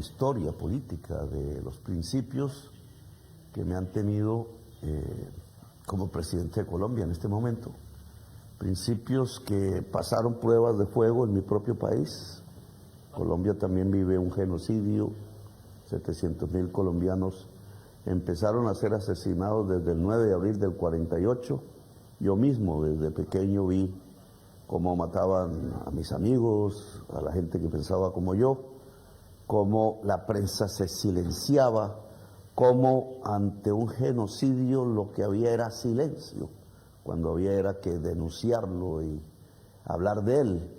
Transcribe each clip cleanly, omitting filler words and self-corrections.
historia política, de los principios que me han tenido como presidente de Colombia en este momento. Principios que pasaron pruebas de fuego en mi propio país. Colombia también vive un genocidio, 700.000 colombianos empezaron a ser asesinados desde el 9 de abril del 48. Yo mismo desde pequeño vi cómo mataban a mis amigos, a la gente que pensaba como yo, cómo la prensa se silenciaba, cómo ante un genocidio lo que había era silencio, cuando había era que denunciarlo y hablar de él.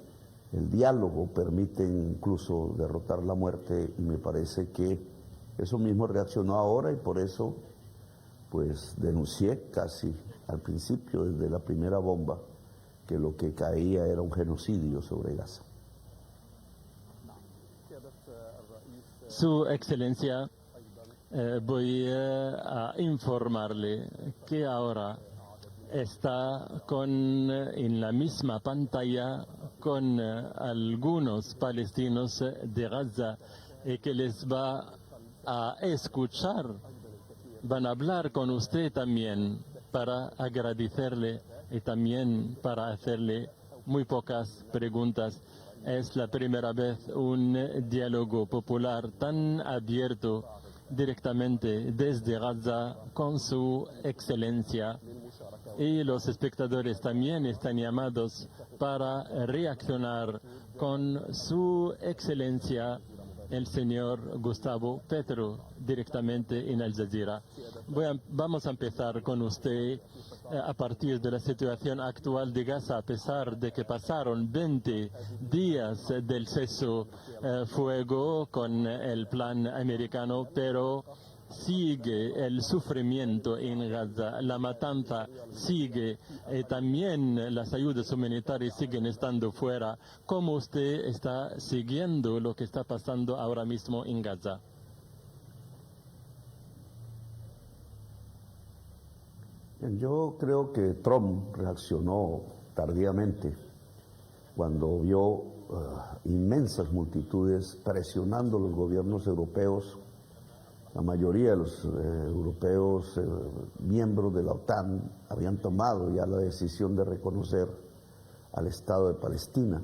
El diálogo permite incluso derrotar la muerte, y me parece que eso mismo reaccionó ahora, y por eso pues denuncié casi al principio, desde la primera bomba, que lo que caía era un genocidio sobre Gaza. Su Excelencia, voy a informarle que ahora está en la misma pantalla con algunos palestinos de Gaza, y que les va a escuchar, van a hablar con usted también para agradecerle y también para hacerle muy pocas preguntas. Es la primera vez un diálogo popular tan abierto directamente desde Gaza con su Excelencia, y los espectadores también están llamados para reaccionar con su Excelencia el señor Gustavo Petro directamente en Al Jazeera. Vamos a empezar con usted a partir de la situación actual de Gaza, a pesar de que pasaron 20 días del cese fuego con el plan americano, pero sigue el sufrimiento en Gaza, la matanza sigue, también las ayudas humanitarias siguen estando fuera. ¿Cómo usted está siguiendo lo que está pasando ahora mismo en Gaza? Yo creo que Trump reaccionó tardíamente cuando vio inmensas multitudes presionando a los gobiernos europeos. La mayoría de los europeos miembros de la OTAN habían tomado ya la decisión de reconocer al Estado de Palestina.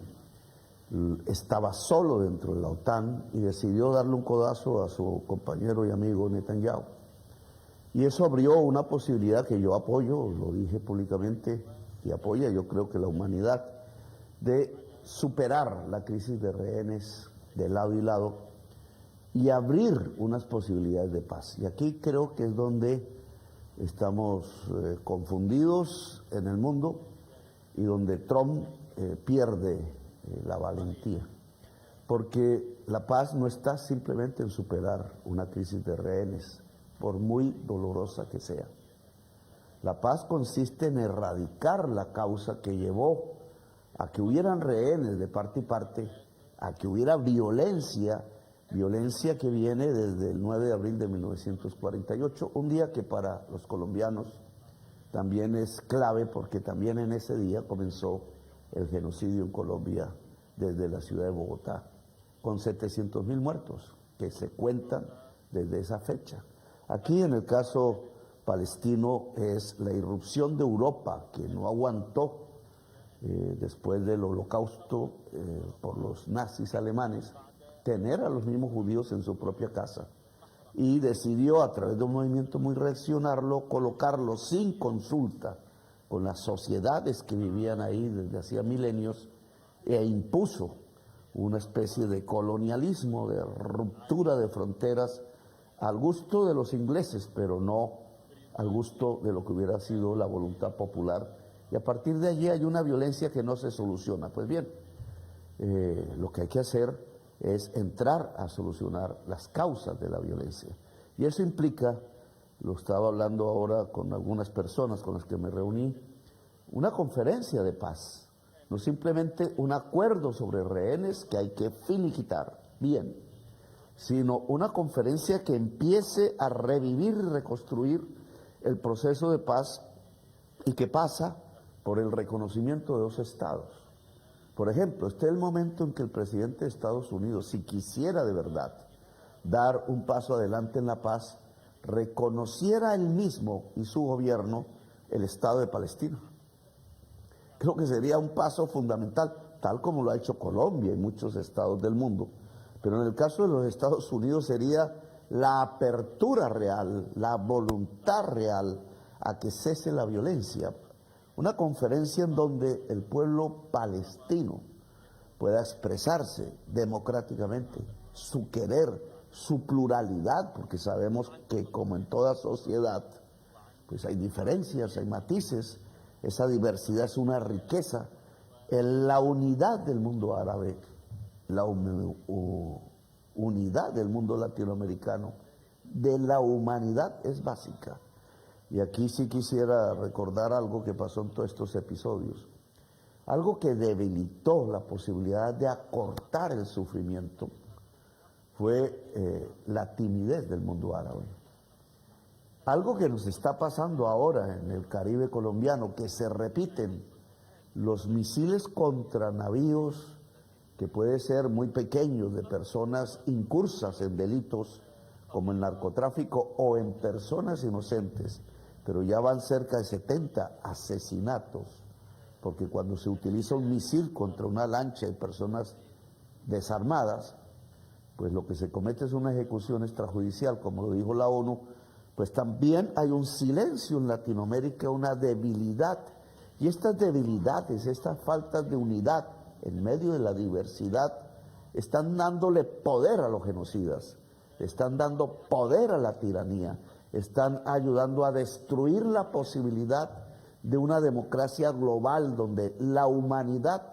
Estaba solo dentro de la OTAN y decidió darle un codazo a su compañero y amigo Netanyahu. Y eso abrió una posibilidad que yo apoyo, lo dije públicamente, y apoya, yo creo que la humanidad, de superar la crisis de rehenes de lado y lado y abrir unas posibilidades de paz. Y aquí creo que es donde estamos confundidos en el mundo, y donde Trump pierde la valentía. Porque la paz no está simplemente en superar una crisis de rehenes, por muy dolorosa que sea. La paz consiste en erradicar la causa que llevó a que hubieran rehenes de parte y parte, a que hubiera violencia que viene desde el 9 de abril de 1948, un día que para los colombianos también es clave, porque también en ese día comenzó el genocidio en Colombia desde la ciudad de Bogotá, con 700.000 muertos que se cuentan desde esa fecha. Aquí en el caso palestino es la irrupción de Europa, que no aguantó después del Holocausto por los nazis alemanes, tener a los mismos judíos en su propia casa, y decidió, a través de un movimiento muy reaccionario, colocarlo sin consulta con las sociedades que vivían ahí desde hacía milenios, e impuso una especie de colonialismo, de ruptura de fronteras, al gusto de los ingleses, pero no al gusto de lo que hubiera sido la voluntad popular. Y a partir de allí hay una violencia que no se soluciona. Pues bien, lo que hay que hacer es entrar a solucionar las causas de la violencia. Y eso implica, lo estaba hablando ahora con algunas personas con las que me reuní, una conferencia de paz, no simplemente un acuerdo sobre rehenes que hay que finiquitar, bien, sino una conferencia que empiece a revivir y reconstruir el proceso de paz, y que pasa por el reconocimiento de dos estados. Por ejemplo, este es el momento en que el presidente de Estados Unidos, si quisiera de verdad, dar un paso adelante en la paz, reconociera él mismo y su gobierno el Estado de Palestina. Creo que sería un paso fundamental, tal como lo ha hecho Colombia y muchos estados del mundo. Pero en el caso de los Estados Unidos sería la apertura real, la voluntad real a que cese la violencia. Una conferencia en donde el pueblo palestino pueda expresarse democráticamente su querer, su pluralidad, porque sabemos que como en toda sociedad, pues hay diferencias, hay matices, esa diversidad es una riqueza. En la unidad del mundo árabe, la unidad del mundo latinoamericano, de la humanidad es básica. Y aquí sí quisiera recordar algo que pasó en todos estos episodios. Algo que debilitó la posibilidad de acortar el sufrimiento fue la timidez del mundo árabe. Algo que nos está pasando ahora en el Caribe colombiano, que se repiten los misiles contra navíos, que puede ser muy pequeños, de personas incursas en delitos como el narcotráfico o en personas inocentes, pero ya van cerca de 70 asesinatos, porque cuando se utiliza un misil contra una lancha de personas desarmadas, pues lo que se comete es una ejecución extrajudicial, como lo dijo la ONU. Pues también hay un silencio en Latinoamérica, una debilidad, y estas debilidades, estas faltas de unidad en medio de la diversidad, están dándole poder a los genocidas, están dando poder a la tiranía, están ayudando a destruir la posibilidad de una democracia global donde la humanidad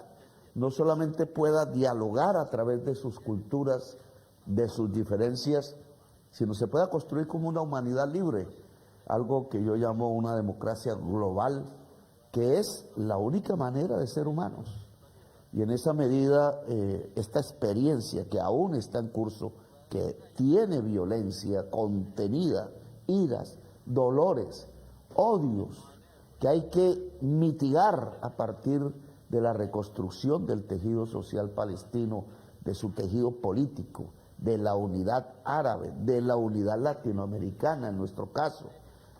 no solamente pueda dialogar a través de sus culturas, de sus diferencias, sino se pueda construir como una humanidad libre, algo que yo llamo una democracia global, que es la única manera de ser humanos. Y en esa medida, esta experiencia que aún está en curso, que tiene violencia contenida, iras, dolores, odios, que hay que mitigar a partir de la reconstrucción del tejido social palestino, de su tejido político, de la unidad árabe, de la unidad latinoamericana en nuestro caso,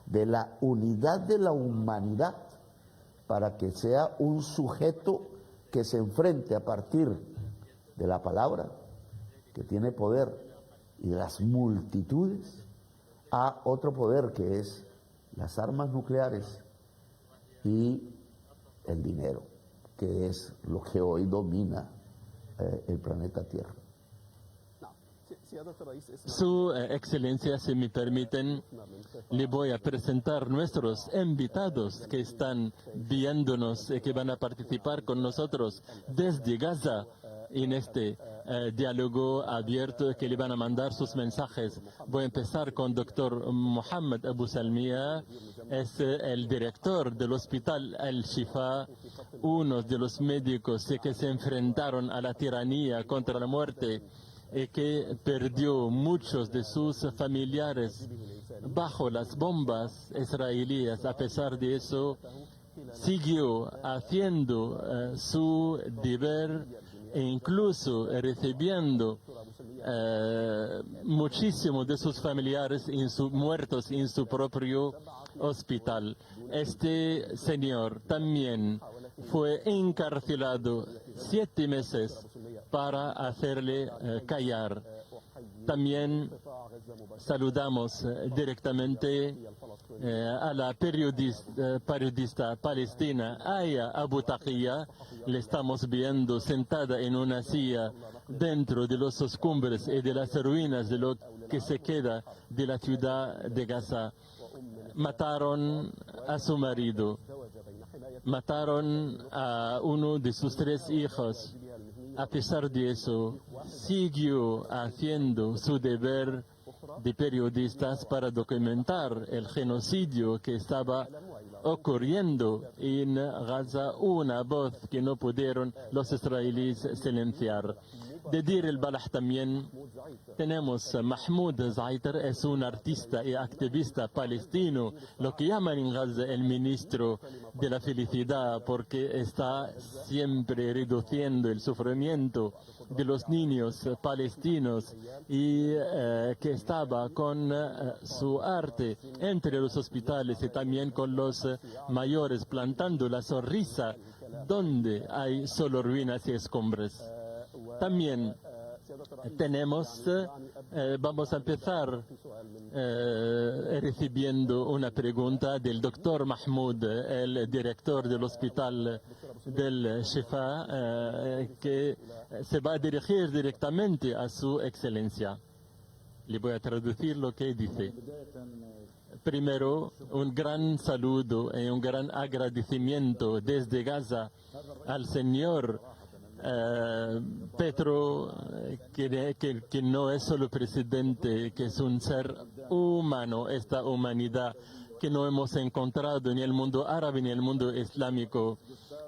de la unidad de la humanidad, para que sea un sujeto que se enfrente a partir de la palabra, que tiene poder, y de las multitudes, a otro poder que es las armas nucleares y el dinero, que es lo que hoy domina el planeta Tierra. Su Excelencia, si me permiten, le voy a presentar nuestros invitados que están viéndonos y que van a participar con nosotros desde Gaza en este diálogo abierto, que le van a mandar sus mensajes. Voy a empezar con Dr. Mohammed Abu Salmiya, es el director del Hospital Al-Shifa, uno de los médicos que se enfrentaron a la tiranía contra la muerte y que perdió muchos de sus familiares bajo las bombas israelíes. A pesar de eso, siguió haciendo su deber e incluso recibiendo muchísimos de sus familiares muertos en su propio hospital. Este señor también fue encarcelado 7 meses para hacerle callar. También saludamos directamente a la periodista palestina Aya Abu Taqiyya. Le estamos viendo sentada en una silla dentro de los escombros y de las ruinas de lo que se queda de la ciudad de Gaza. Mataron a su marido, mataron a uno de sus 3 hijos. A pesar de eso, siguió haciendo su deber de periodistas para documentar el genocidio que estaba ocurriendo en Gaza, una voz que no pudieron los israelíes silenciar. De Dir el-Balah también tenemos Mahmoud Zaiter, es un artista y activista palestino, lo que llaman en Gaza el ministro de la felicidad, porque está siempre reduciendo el sufrimiento de los niños palestinos y que estaba con su arte entre los hospitales y también con los mayores, plantando la sonrisa donde hay solo ruinas y escombros. También vamos a empezar recibiendo una pregunta del doctor Mahmoud, el director del hospital del Shifa, que se va a dirigir directamente a su excelencia. Le voy a traducir lo que dice. Primero, un gran saludo y un gran agradecimiento desde Gaza al señor Petro, que no es solo presidente, que es un ser humano, esta humanidad que no hemos encontrado ni en el mundo árabe ni en el mundo islámico.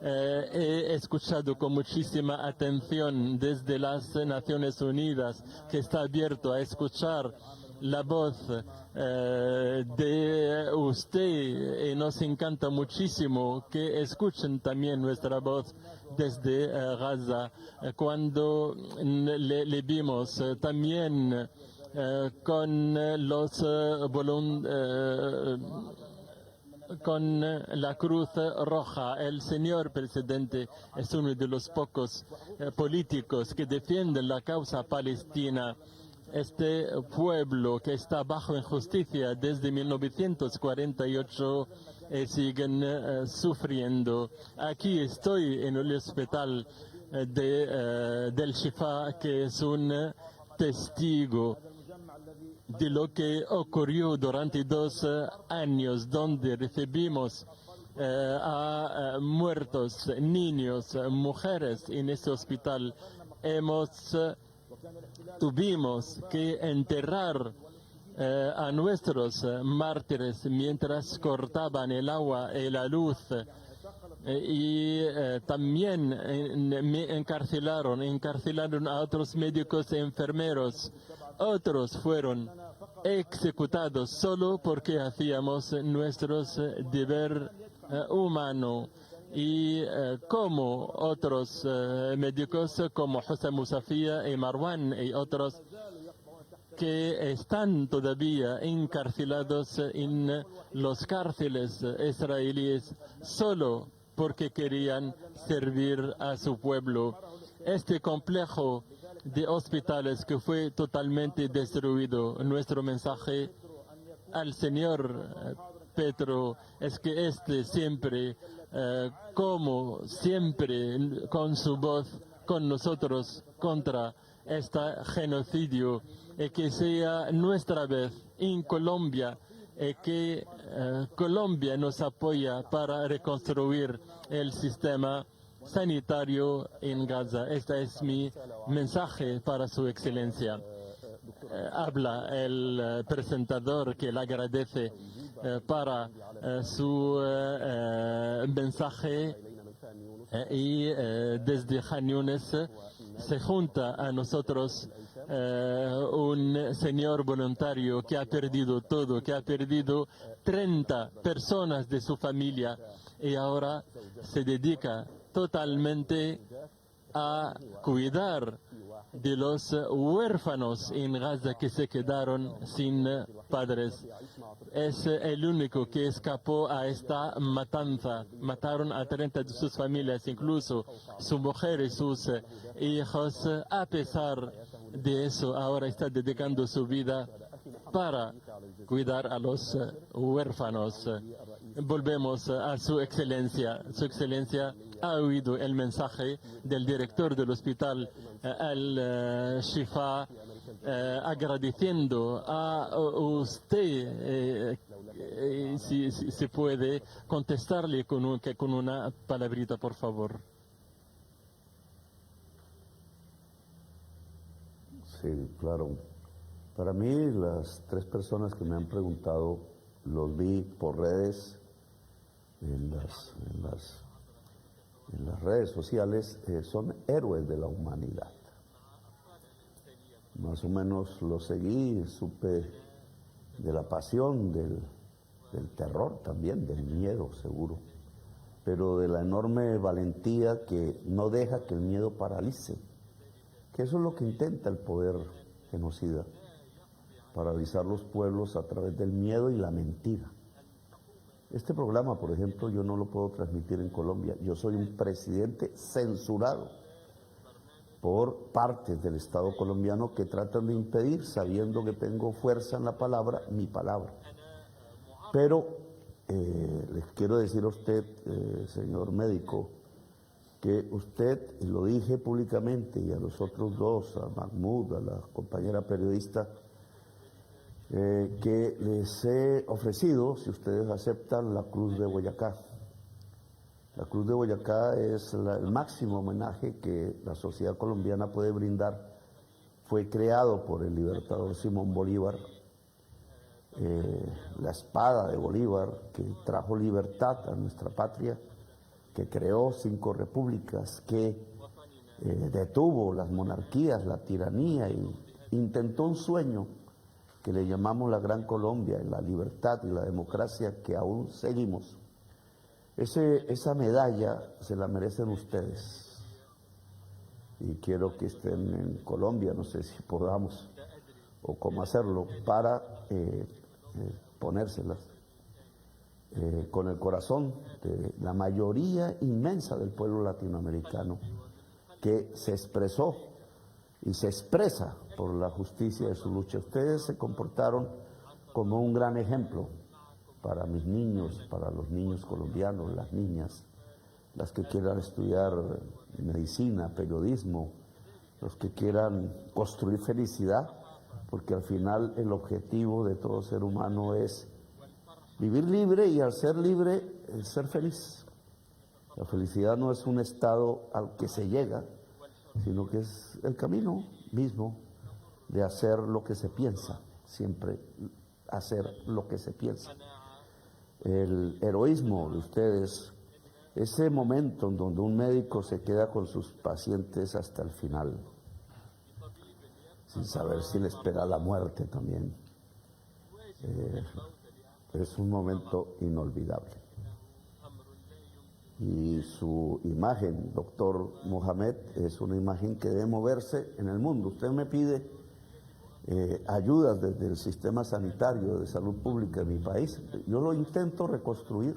He escuchado con muchísima atención desde las Naciones Unidas, que está abierto a escuchar la voz de usted, y nos encanta muchísimo que escuchen también nuestra voz desde Gaza. Cuando le vimos también con los con la Cruz Roja, el señor presidente es uno de los pocos políticos que defienden la causa palestina. Este pueblo que está bajo injusticia desde 1948 siguen sufriendo. Aquí estoy en el hospital del Shifa, que es un testigo de lo que ocurrió durante 2 años, donde recibimos a muertos, niños, mujeres en este hospital. Tuvimos que enterrar a nuestros mártires mientras cortaban el agua y la luz. Y también encarcelaron a otros médicos y enfermeros. Otros fueron ejecutados solo porque hacíamos nuestros deber humano. Y como otros médicos como José Musafía y Marwan y otros que están todavía encarcelados en los cárceles israelíes solo porque querían servir a su pueblo. Este complejo de hospitales que fue totalmente destruido, nuestro mensaje al señor Petro es que siempre, como siempre, con su voz, con nosotros, contra este genocidio, y que sea nuestra vez en Colombia, y que Colombia nos apoya para reconstruir el sistema sanitario en Gaza. Este es mi mensaje para su excelencia. Habla el presentador, que le agradece para su mensaje, y desde Khan Yunis se junta a nosotros un señor voluntario que ha perdido todo, que ha perdido 30 personas de su familia y ahora se dedica totalmente a cuidar de los huérfanos en Gaza que se quedaron sin padres. Es el único que escapó a esta matanza. Mataron a 30 de sus familias, incluso su mujer y sus hijos. A pesar de eso, ahora está dedicando su vida para cuidar a los huérfanos. Volvemos a su excelencia. Su excelencia ha oído el mensaje del director del hospital al Shifa, agradeciendo a usted, si puede contestarle con una palabrita, por favor. Sí, claro. Para mí, las 3 personas que me han preguntado, los vi por redes, en las redes sociales, son héroes de la humanidad. más o menos lo seguí, supe de la pasión, del terror también, del miedo seguro, pero de la enorme valentía que no deja que el miedo paralice, que eso es lo que intenta el poder genocida, paralizar los pueblos a través del miedo y la mentira. Este programa, por ejemplo, yo no lo puedo transmitir en Colombia. Yo soy un presidente censurado por partes del Estado colombiano que tratan de impedir, sabiendo que tengo fuerza en la palabra, mi palabra. Pero les quiero decir a usted, señor médico, que usted, y lo dije públicamente, y a los otros dos, a Mahmoud, a la compañera periodista, que les he ofrecido, si ustedes aceptan, la Cruz de Boyacá. La Cruz de Boyacá es el máximo homenaje que la sociedad colombiana puede brindar. Fue creado por el libertador Simón Bolívar, la espada de Bolívar que trajo libertad a nuestra patria, que creó 5 repúblicas, que detuvo las monarquías, la tiranía y intentó un sueño que le llamamos la Gran Colombia, la libertad y la democracia que aún seguimos. Esa medalla se la merecen ustedes. Y quiero que estén en Colombia, no sé si podamos o cómo hacerlo, para ponérselas con el corazón de la mayoría inmensa del pueblo latinoamericano que se expresó y se expresa por la justicia de su lucha. Ustedes se comportaron como un gran ejemplo para mis niños, para los niños colombianos, las niñas, las que quieran estudiar medicina, periodismo, los que quieran construir felicidad, porque al final el objetivo de todo ser humano es vivir libre y al ser libre, ser feliz. La felicidad no es un estado al que se llega, sino que es el camino mismo de hacer lo que se piensa, siempre hacer lo que se piensa. El heroísmo de ustedes, ese momento en donde un médico se queda con sus pacientes hasta el final, sin saber si le espera la muerte también, es un momento inolvidable. Y su imagen, doctor Mohamed, es una imagen que debe moverse en el mundo. Usted me pide ayudas desde el sistema sanitario de salud pública de mi país. Yo lo intento reconstruir.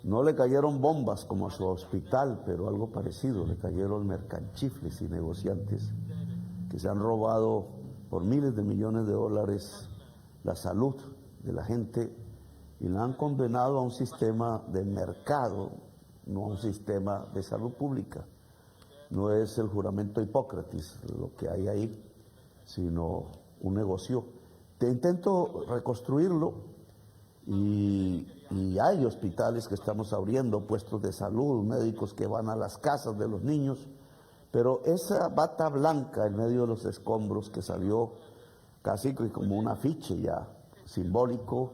No le cayeron bombas como a su hospital, pero algo parecido. Le cayeron mercanchifles y negociantes que se han robado por miles de millones de dólares la salud de la gente y la han condenado a un sistema de mercado, no a un sistema de salud pública. No es el juramento de Hipócrates lo que hay ahí, sino un negocio. Te intento reconstruirlo y hay hospitales que estamos abriendo, puestos de salud, médicos que van a las casas de los niños, pero esa bata blanca en medio de los escombros que salió casi como un afiche ya simbólico,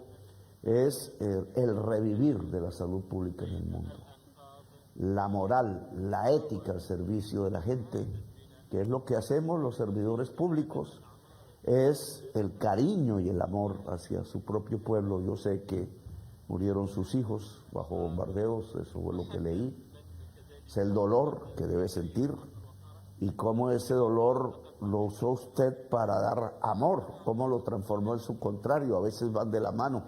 es el revivir de la salud pública en el mundo. La moral, la ética al servicio de la gente, que es lo que hacemos los servidores públicos, es el cariño y el amor hacia su propio pueblo. Yo sé que murieron sus hijos bajo bombardeos, eso fue lo que leí. Es el dolor que debe sentir y cómo ese dolor lo usó usted para dar amor, cómo lo transformó en su contrario, a veces van de la mano.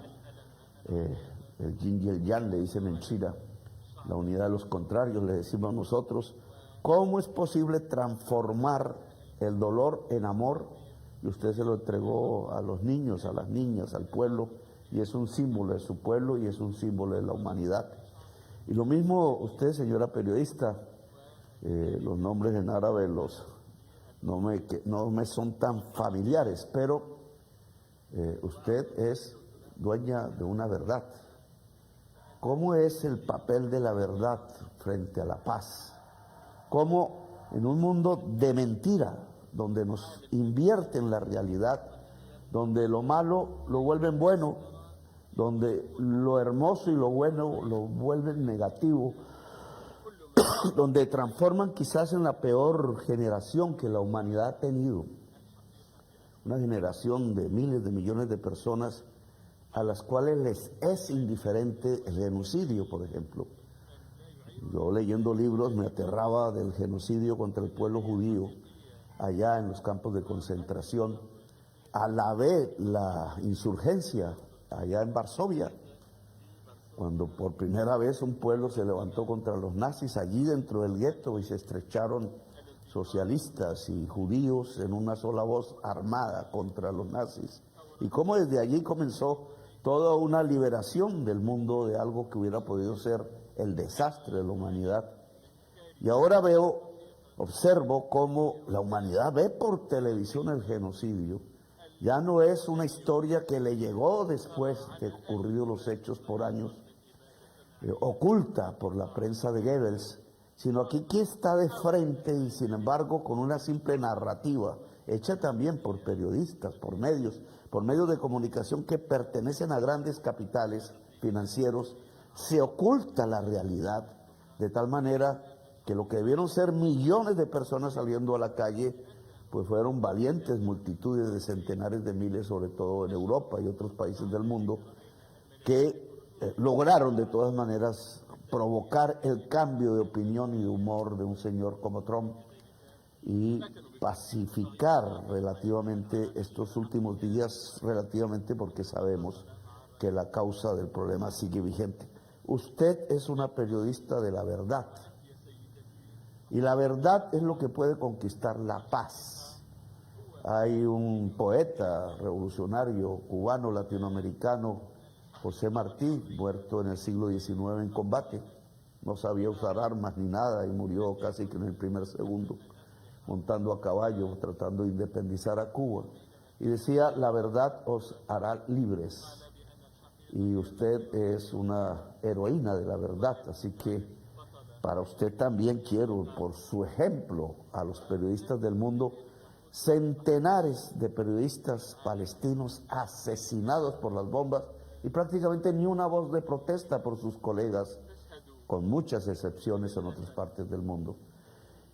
El yin y el yang le dicen en China, la unidad de los contrarios, le decimos nosotros. ¿Cómo es posible transformar el dolor en amor? Y usted se lo entregó a los niños, a las niñas, al pueblo, y es un símbolo de su pueblo y es un símbolo de la humanidad. Y lo mismo usted, señora periodista, los nombres en árabe no me son tan familiares, pero usted es dueña de una verdad. ¿Cómo es el papel de la verdad frente a la paz? ¿Cómo en un mundo de mentira, donde nos invierten la realidad, donde lo malo lo vuelven bueno, donde lo hermoso y lo bueno lo vuelven negativo, donde transforman quizás en la peor generación que la humanidad ha tenido. Una generación de miles de millones de personas a las cuales les es indiferente el genocidio, por ejemplo. Yo leyendo libros me aterraba del genocidio contra el pueblo judío allá en los campos de concentración. Alabé la insurgencia allá en Varsovia, cuando por primera vez un pueblo se levantó contra los nazis allí dentro del gueto y se estrecharon socialistas y judíos en una sola voz armada contra los nazis. Y cómo desde allí comenzó toda una liberación del mundo de algo que hubiera podido ser el desastre de la humanidad. Y ahora observo cómo la humanidad ve por televisión el genocidio. Ya no es una historia que le llegó después de ocurridos los hechos por años, oculta por la prensa de Goebbels, sino aquí está de frente y sin embargo con una simple narrativa, hecha también por periodistas, por medios de comunicación que pertenecen a grandes capitales financieros, se oculta la realidad, de tal manera que lo que debieron ser millones de personas saliendo a la calle, pues fueron valientes multitudes de centenares de miles, sobre todo en Europa y otros países del mundo, que lograron de todas maneras provocar el cambio de opinión y de humor de un señor como Trump y pacificar relativamente estos últimos días, relativamente porque sabemos que la causa del problema sigue vigente. Usted es una periodista de la verdad y la verdad es lo que puede conquistar la paz. Hay un poeta revolucionario cubano latinoamericano, José Martí, muerto en el siglo XIX en combate, no sabía usar armas ni nada y murió casi que en el primer segundo, montando a caballo, tratando de independizar a Cuba. Y decía, la verdad os hará libres. Y usted es una heroína de la verdad, así que para usted también quiero, por su ejemplo, a los periodistas del mundo, centenares de periodistas palestinos asesinados por las bombas, y prácticamente ni una voz de protesta por sus colegas, con muchas excepciones en otras partes del mundo.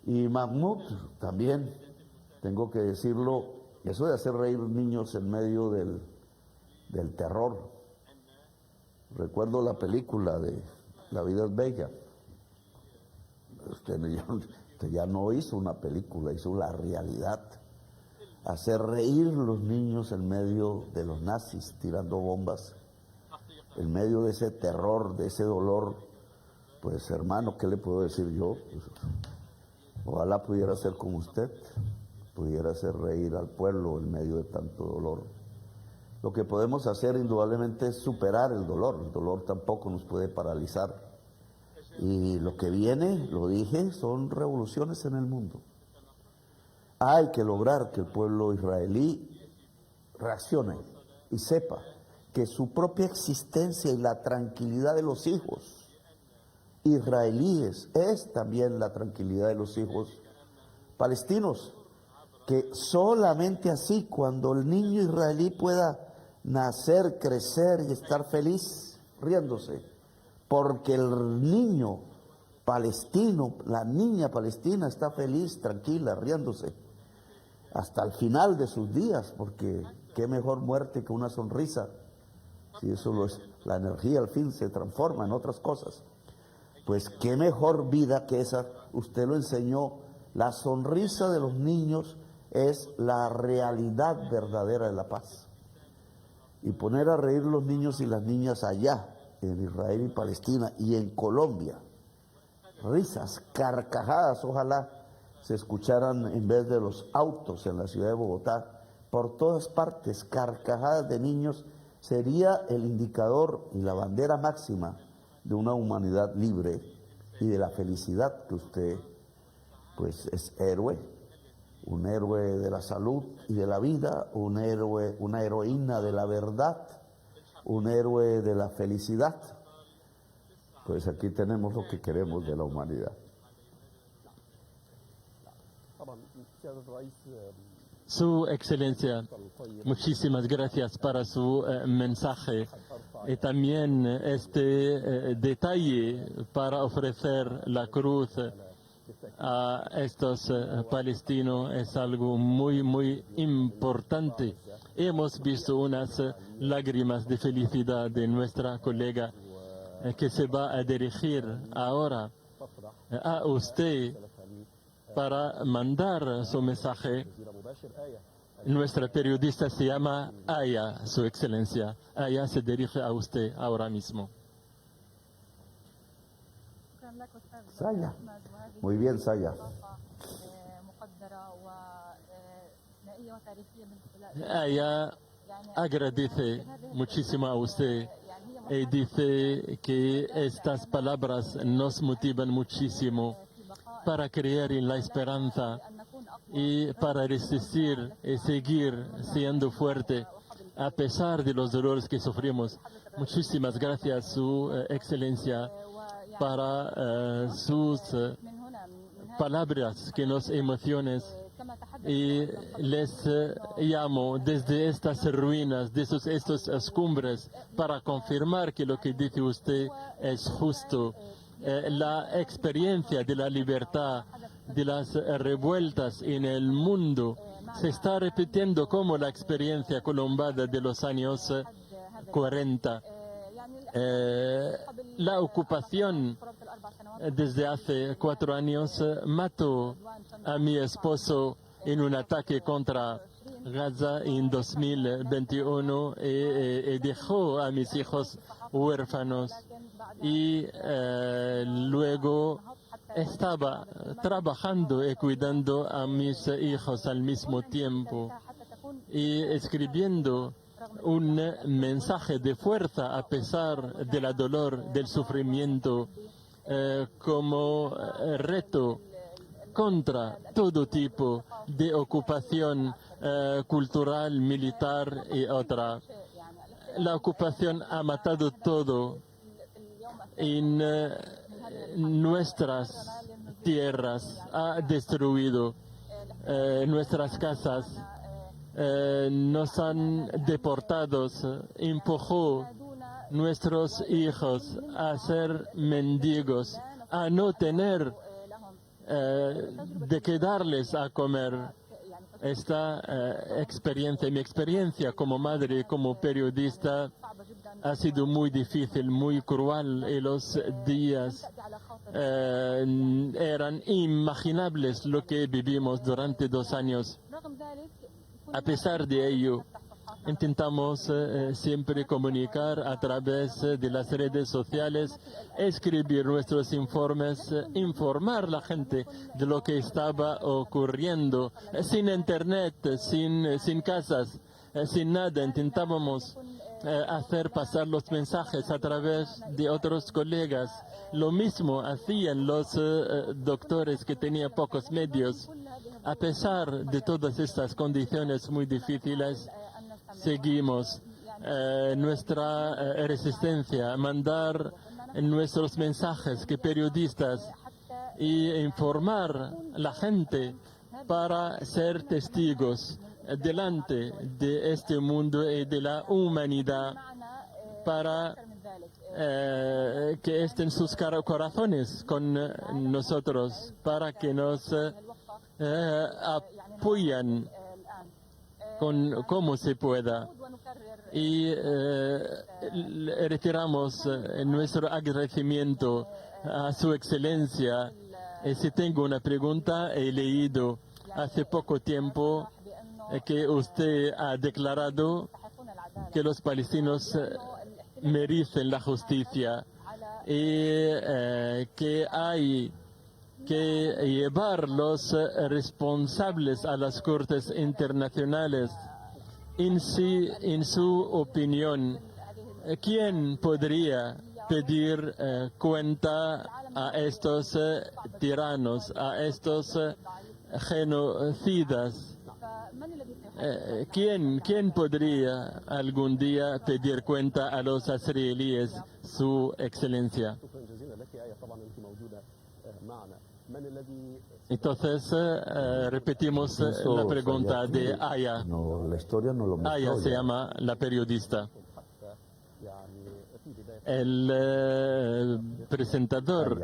Y Mahmoud también, tengo que decirlo, eso de hacer reír niños en medio del terror. Recuerdo la película de La vida es bella. Usted ya no hizo una película, hizo la realidad. Hacer reír los niños en medio de los nazis tirando bombas. En medio de ese terror, de ese dolor, pues hermano, ¿qué le puedo decir yo? Pues, ojalá pudiera ser como usted, pudiera hacer reír al pueblo en medio de tanto dolor. Lo que podemos hacer indudablemente es superar el dolor tampoco nos puede paralizar. Y lo que viene, lo dije, son revoluciones en el mundo. Hay que lograr que el pueblo israelí reaccione y sepa que su propia existencia y la tranquilidad de los hijos israelíes es también la tranquilidad de los hijos palestinos, que solamente así, cuando el niño israelí pueda nacer, crecer y estar feliz, riéndose, porque el niño palestino, la niña palestina está feliz, tranquila, riéndose, hasta el final de sus días, porque qué mejor muerte que una sonrisa. Si eso es, la energía al fin se transforma en otras cosas. Pues qué mejor vida que esa, usted lo enseñó, la sonrisa de los niños es la realidad verdadera de la paz. Y poner a reír los niños y las niñas allá, en Israel y Palestina y en Colombia, risas, carcajadas, ojalá se escucharan en vez de los autos en la ciudad de Bogotá, por todas partes, carcajadas de niños, sería el indicador y la bandera máxima de una humanidad libre y de la felicidad que usted, pues, es héroe, un héroe de la salud y de la vida, un héroe, una heroína de la verdad, un héroe de la felicidad. Pues aquí tenemos lo que queremos de la humanidad. Su Excelencia, muchísimas gracias para su mensaje. Y también este detalle para ofrecer la cruz a estos palestinos es algo muy, muy importante. Hemos visto unas lágrimas de felicidad de nuestra colega que se va a dirigir ahora a usted para mandar su mensaje. Nuestra periodista se llama Aya, Su Excelencia. Aya se dirige a usted ahora mismo. Saya. Muy bien, Saya. Aya agradece muchísimo a usted y dice que estas palabras nos motivan muchísimo para creer en la esperanza y para resistir y seguir siendo fuerte a pesar de los dolores que sufrimos. Muchísimas gracias, Su Excelencia, para sus palabras que nos emocionan. Y les llamo desde estas ruinas, de estos escumbres, para confirmar que lo que dice usted es justo. La experiencia de la libertad, de las revueltas en el mundo, se está repitiendo como la experiencia colombada de los años 40. La ocupación desde hace 4 años mató a mi esposo en un ataque contra Gaza en 2021 y dejó a mis hijos huérfanos. Y luego estaba trabajando y cuidando a mis hijos al mismo tiempo y escribiendo un mensaje de fuerza a pesar del dolor, del sufrimiento, como reto contra todo tipo de ocupación cultural, militar y otra. La ocupación ha matado todo en nuestras tierras, ha destruido nuestras casas, nos han deportado, empujó nuestros hijos a ser mendigos, a no tener de qué darles a comer. Esta experiencia, mi experiencia como madre, como periodista, ha sido muy difícil, muy cruel, y los días eran inimaginables lo que vivimos durante 2 años. A pesar de ello, intentamos siempre comunicar a través de las redes sociales, escribir nuestros informes, informar a la gente de lo que estaba ocurriendo. Sin internet, sin casas, sin nada, intentábamos hacer pasar los mensajes a través de otros colegas. Lo mismo hacían los doctores que tenían pocos medios. A pesar de todas estas condiciones muy difíciles, seguimos nuestra resistencia, mandar nuestros mensajes que periodistas y informar a la gente para ser testigos delante de este mundo y de la humanidad, para que estén sus corazones con nosotros, para que nos apoyan como se pueda. Y retiramos nuestro agradecimiento a Su Excelencia. Si tengo una pregunta, he leído hace poco tiempo que usted ha declarado que los palestinos merecen la justicia y que hay que llevar los responsables a las cortes internacionales. En su opinión, ¿quién podría pedir cuenta a estos tiranos, a estos genocidas? ¿Quién podría algún día pedir cuenta a los israelíes, Su Excelencia? Entonces, repetimos la pregunta de Aya. No, la historia no lo mostró. Aya se llama la periodista. El presentador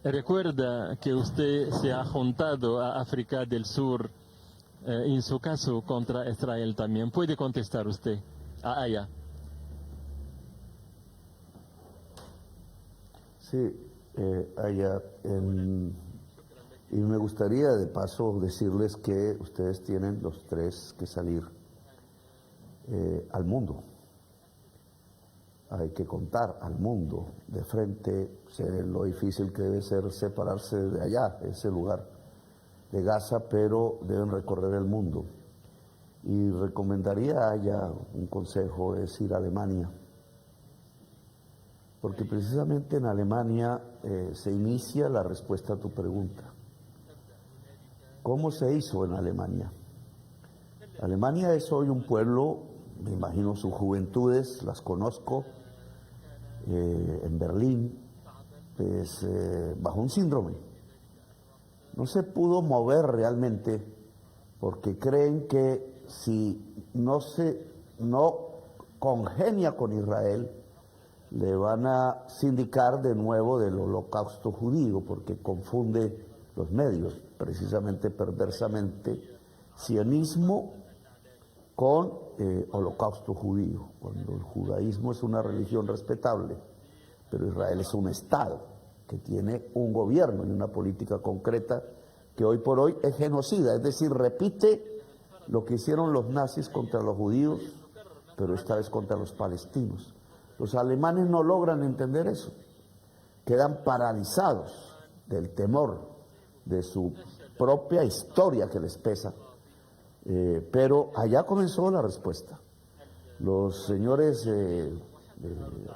recuerda que usted se ha juntado a África del Sur en su caso contra Israel también. ¿Puede contestar usted a Aya? Sí, Aya, y me gustaría de paso decirles que ustedes tienen los tres que salir al mundo. Hay que contar al mundo de frente, sé lo difícil que debe ser separarse de allá, de ese lugar de Gaza, pero deben recorrer el mundo. Y recomendaría a Aya un consejo, es ir a Alemania, porque precisamente en Alemania se inicia la respuesta a tu pregunta. ¿Cómo se hizo en Alemania? Alemania es hoy un pueblo, me imagino sus juventudes, las conozco, en Berlín, pues, bajo un síndrome. No se pudo mover realmente porque creen que si no congenia con Israel, le van a sindicar de nuevo del holocausto judío, porque confunde los medios, precisamente perversamente, sionismo con holocausto judío, cuando el judaísmo es una religión respetable, pero Israel es un Estado que tiene un gobierno y una política concreta que hoy por hoy es genocida, es decir, repite lo que hicieron los nazis contra los judíos, pero esta vez contra los palestinos. Los alemanes no logran entender eso, quedan paralizados del temor de su propia historia que les pesa. Pero allá comenzó la respuesta. Los señores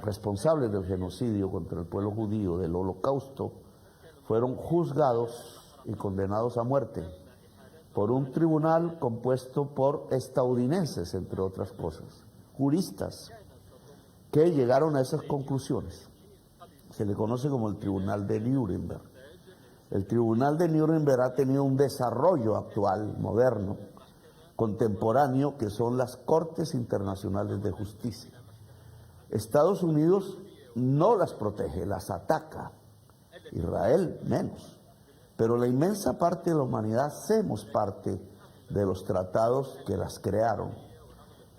responsables del genocidio contra el pueblo judío, del holocausto, fueron juzgados y condenados a muerte por un tribunal compuesto por estadounidenses, entre otras cosas, juristas, que llegaron a esas conclusiones. Se le conoce como el Tribunal de Nuremberg. El Tribunal de Nuremberg ha tenido un desarrollo actual, moderno, contemporáneo, que son las Cortes Internacionales de Justicia. Estados Unidos no las protege, las ataca. Israel menos. Pero la inmensa parte de la humanidad hacemos parte de los tratados que las crearon.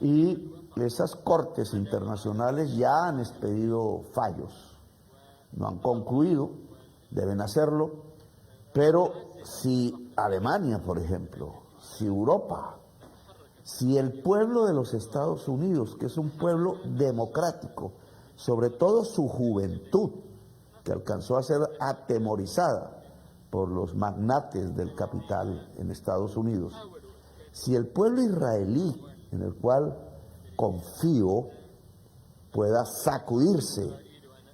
Y esas cortes internacionales ya han expedido fallos. No han concluido, deben hacerlo, pero si Alemania, por ejemplo, si Europa, si el pueblo de los Estados Unidos, que es un pueblo democrático, sobre todo su juventud, que alcanzó a ser atemorizada por los magnates del capital en Estados Unidos, si el pueblo israelí, en el cual confío, pueda sacudirse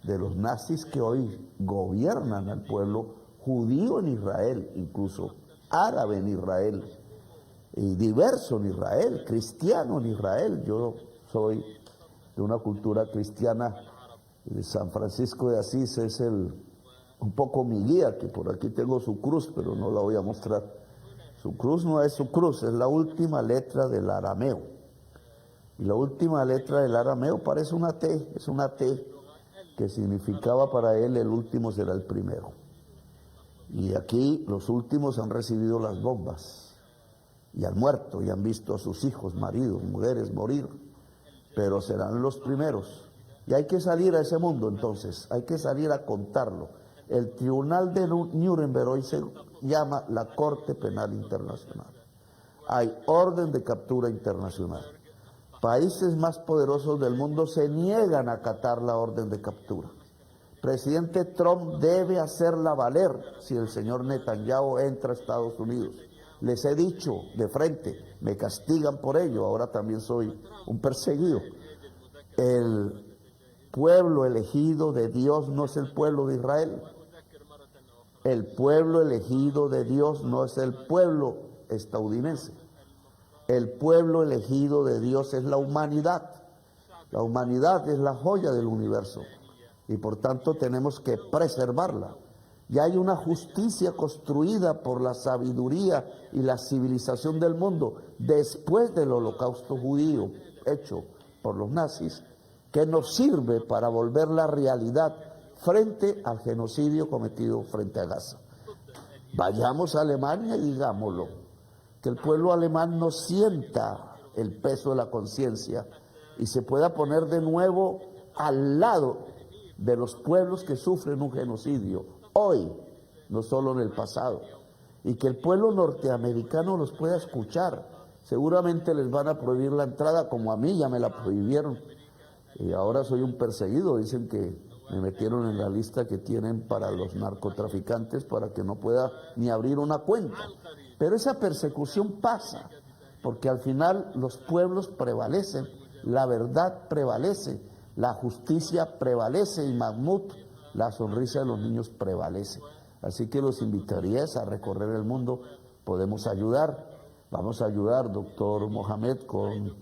de los nazis que hoy gobiernan al pueblo judío en Israel, incluso árabe en Israel, y diverso en Israel, cristiano en Israel. Yo soy de una cultura cristiana. San Francisco de Asís es un poco mi guía, que por aquí tengo su cruz, pero no la voy a mostrar. Su cruz no es su cruz, es la última letra del arameo. Y la última letra del arameo parece una T, es una T que significaba para él el último será el primero. Y aquí los últimos han recibido las bombas y han muerto y han visto a sus hijos, maridos, mujeres morir, pero serán los primeros. Y hay que salir a ese mundo entonces, hay que salir a contarlo. El Tribunal de Nuremberg hoy se llama la Corte Penal Internacional. Hay orden de captura internacional. Países más poderosos del mundo se niegan a acatar la orden de captura. Presidente Trump debe hacerla valer si el señor Netanyahu entra a Estados Unidos. Les he dicho de frente, me castigan por ello, ahora también soy un perseguido. El pueblo elegido de Dios no es el pueblo de Israel. El pueblo elegido de Dios no es el pueblo estadounidense. El pueblo elegido de Dios es la humanidad. La humanidad es la joya del universo y por tanto tenemos que preservarla. y hay una justicia construida por la sabiduría y la civilización del mundo después del holocausto judío hecho por los nazis, que nos sirve para volver la realidad frente al genocidio cometido frente a Gaza. Vayamos a Alemania y digámoslo, que el pueblo alemán no sienta el peso de la conciencia y se pueda poner de nuevo al lado de los pueblos que sufren un genocidio hoy, no solo en el pasado, y que el pueblo norteamericano los pueda escuchar. Seguramente les van a prohibir la entrada, como a mí ya me la prohibieron, y ahora soy un perseguido. Dicen que me metieron en la lista que tienen para los narcotraficantes para que no pueda ni abrir una cuenta. Pero esa persecución pasa, porque al final los pueblos prevalecen, la verdad prevalece, la justicia prevalece y Mahmoud, la sonrisa de los niños prevalece. Así que los invitaría a recorrer el mundo. Podemos ayudar, vamos a ayudar, doctor Mohamed, con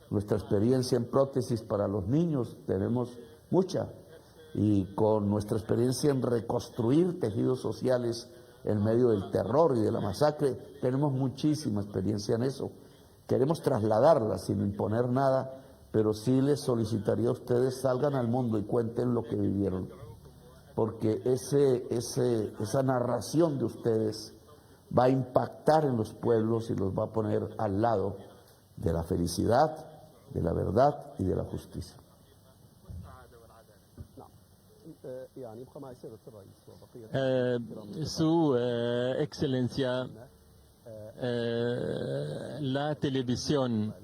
nuestra experiencia en prótesis para los niños, tenemos mucha, y con nuestra experiencia en reconstruir tejidos sociales en medio del terror y de la masacre, tenemos muchísima experiencia en eso. Queremos trasladarla sin imponer nada, pero sí les solicitaría a ustedes, salgan al mundo y cuenten lo que vivieron, porque esa narración de ustedes va a impactar en los pueblos y los va a poner al lado de la felicidad, de la verdad y de la justicia. Su Excelencia, la televisión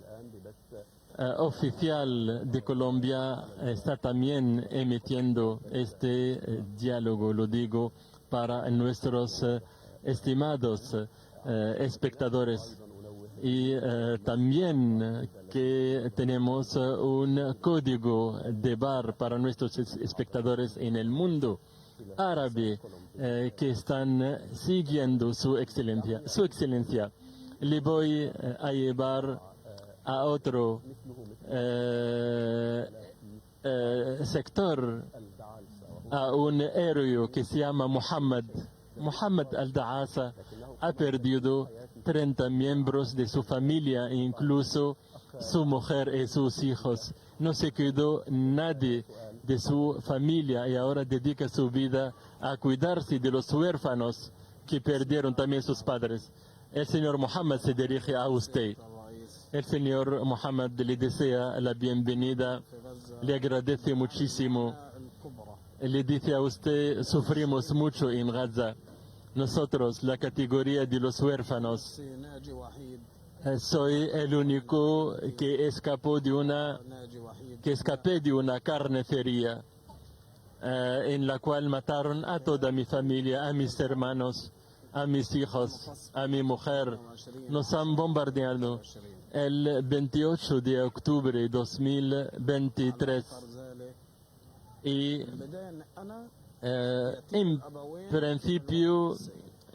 oficial de Colombia está también emitiendo este diálogo, lo digo para nuestros estimados espectadores. Y también que tenemos un código de bar para nuestros espectadores en el mundo árabe que están siguiendo su excelencia. Su excelencia, le voy a llevar a otro sector, a un héroe que se llama Muhammad al-Daasa. Ha perdido 30 miembros de su familia, incluso su mujer y sus hijos. No se quedó nadie de su familia y ahora dedica su vida a cuidarse de los huérfanos que perdieron también sus padres. El señor Muhammad se dirige a usted. El señor Muhammad le desea la bienvenida, le agradece muchísimo. Le dice a usted, sufrimos mucho en Gaza. Nosotros, la categoría de los huérfanos, soy el único que escapé de una carnicería en la cual mataron a toda mi familia, a mis hermanos, a mis hijos, a mi mujer. Nos han bombardeado el 28 de octubre de 2023 y en principio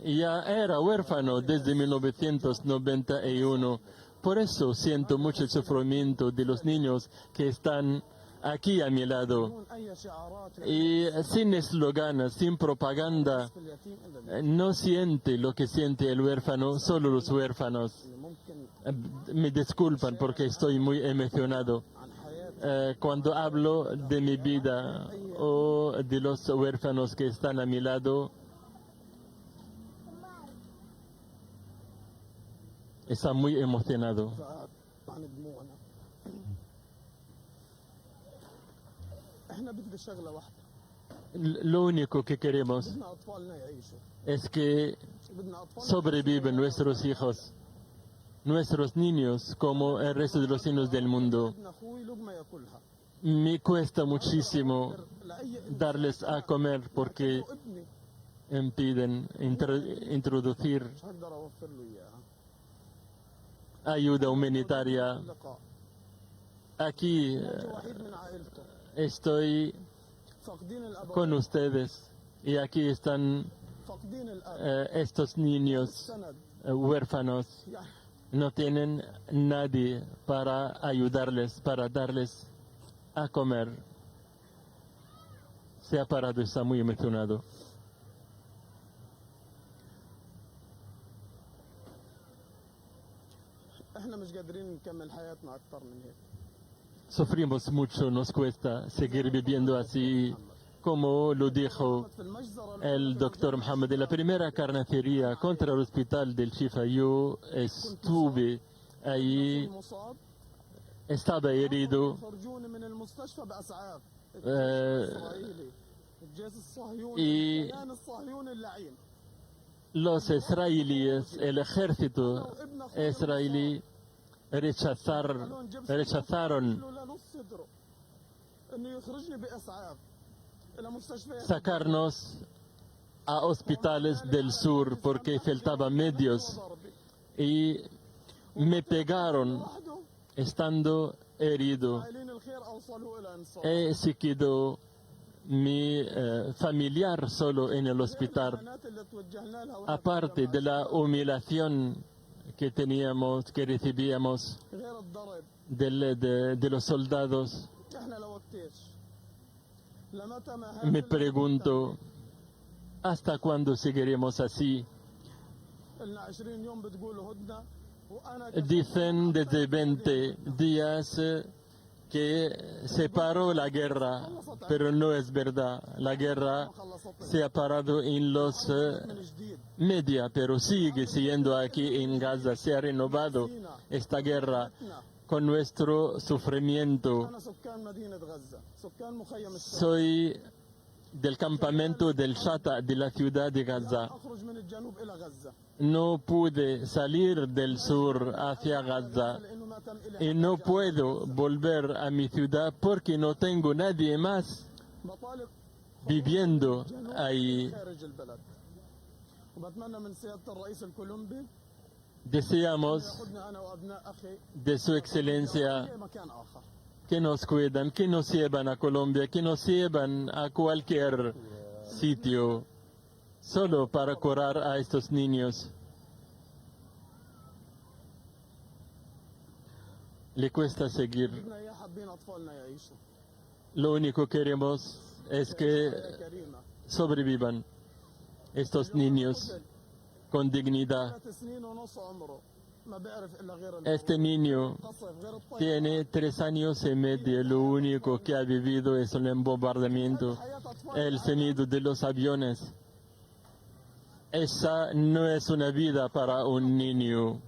ya era huérfano desde 1991. Por eso siento mucho el sufrimiento de los niños que están aquí a mi lado. Y sin esloganes, sin propaganda, no siente lo que siente el huérfano, solo los huérfanos. Me disculpan porque estoy muy emocionado. Cuando hablo de mi vida o de los huérfanos que están a mi lado, está muy emocionado. Lo único que queremos es que sobrevivan nuestros hijos, nuestros niños, como el resto de los niños del mundo. Me cuesta muchísimo darles a comer porque impiden introducir ayuda humanitaria. Aquí estoy con ustedes y aquí están estos niños huérfanos. No tienen nadie para ayudarles, para darles a comer. Se ha parado, está muy emocionado. قادرين نكمل حياتنا اكثر من هيك. Sufrimos mucho, nos cuesta seguir viviendo así, como lo dijo في المجزرة el doctor Mohammed. En la primera carnicería contra el hospital del Shifa, yo estuve ahí, المصاب estaba herido. خرجوني من المستشفى باسعاف. Eh, الاسرائيلي الجيش الصهيوني y الكيان الصهيوني اللعين. los israelíes, el ejército israelí, rechazaron قالوا لنص صدره انه يخرجني باسعاف الى مستشفيات. sacarnos a hospitales del sur porque faltaban medios y me pegaron وحده estando herido. عائلين الخير اوصلوا الى انصاف. Se quedó mi familiar solo en el hospital. الإهانات اللي توجهنا لها وإحنا Aparte de la humillación que teníamos, que recibíamos غير الضرب. de los soldados, احنا لو وقتيش لمتى ما me pregunto, ¿hasta cuándo seguiremos así? لنا 20 يوم بتقولوا هدنه وانا Dicen desde 20 días que se paró la guerra, pero no es verdad. La guerra se ha parado en los من جديد. media, pero sigue siendo aquí en Gaza. Se ha renovado esta guerra con nuestro sufrimiento. انا سكان مدينه غزه، سكان مخيم الشرق. Soy del campamento del Shata de la ciudad de Gaza. اخرج من الجنوب الى غزه No pude salir del sur hacia Gaza لانه ما تم y الي no puedo volver a mi ciudad porque no tengo nadie más بطالب viviendo ahí. خارج البلد. وبتمنى من سياده الرئيس الكولومبي Deseamos ياخذنا انا وابناء اخي de su excelencia في مكان اخر. que nos cuidan, que nos llevan a Colombia, que nos llevan a cualquier sitio solo para curar a estos niños. Le cuesta seguir. بدنا اياه حابين اطفالنا يعيشوا. Lo único que queremos es que حياه كريمه. sobrevivan estos niños con dignidad. 3 سنين ونص عمره ما بيعرف الا غير Este niño القصف غير الطيب. tiene 3 años y medio. Lo único que ha vivido es el bombardamiento, حياه اطفال el sonido de los aviones. Esa no es una vida para un niño.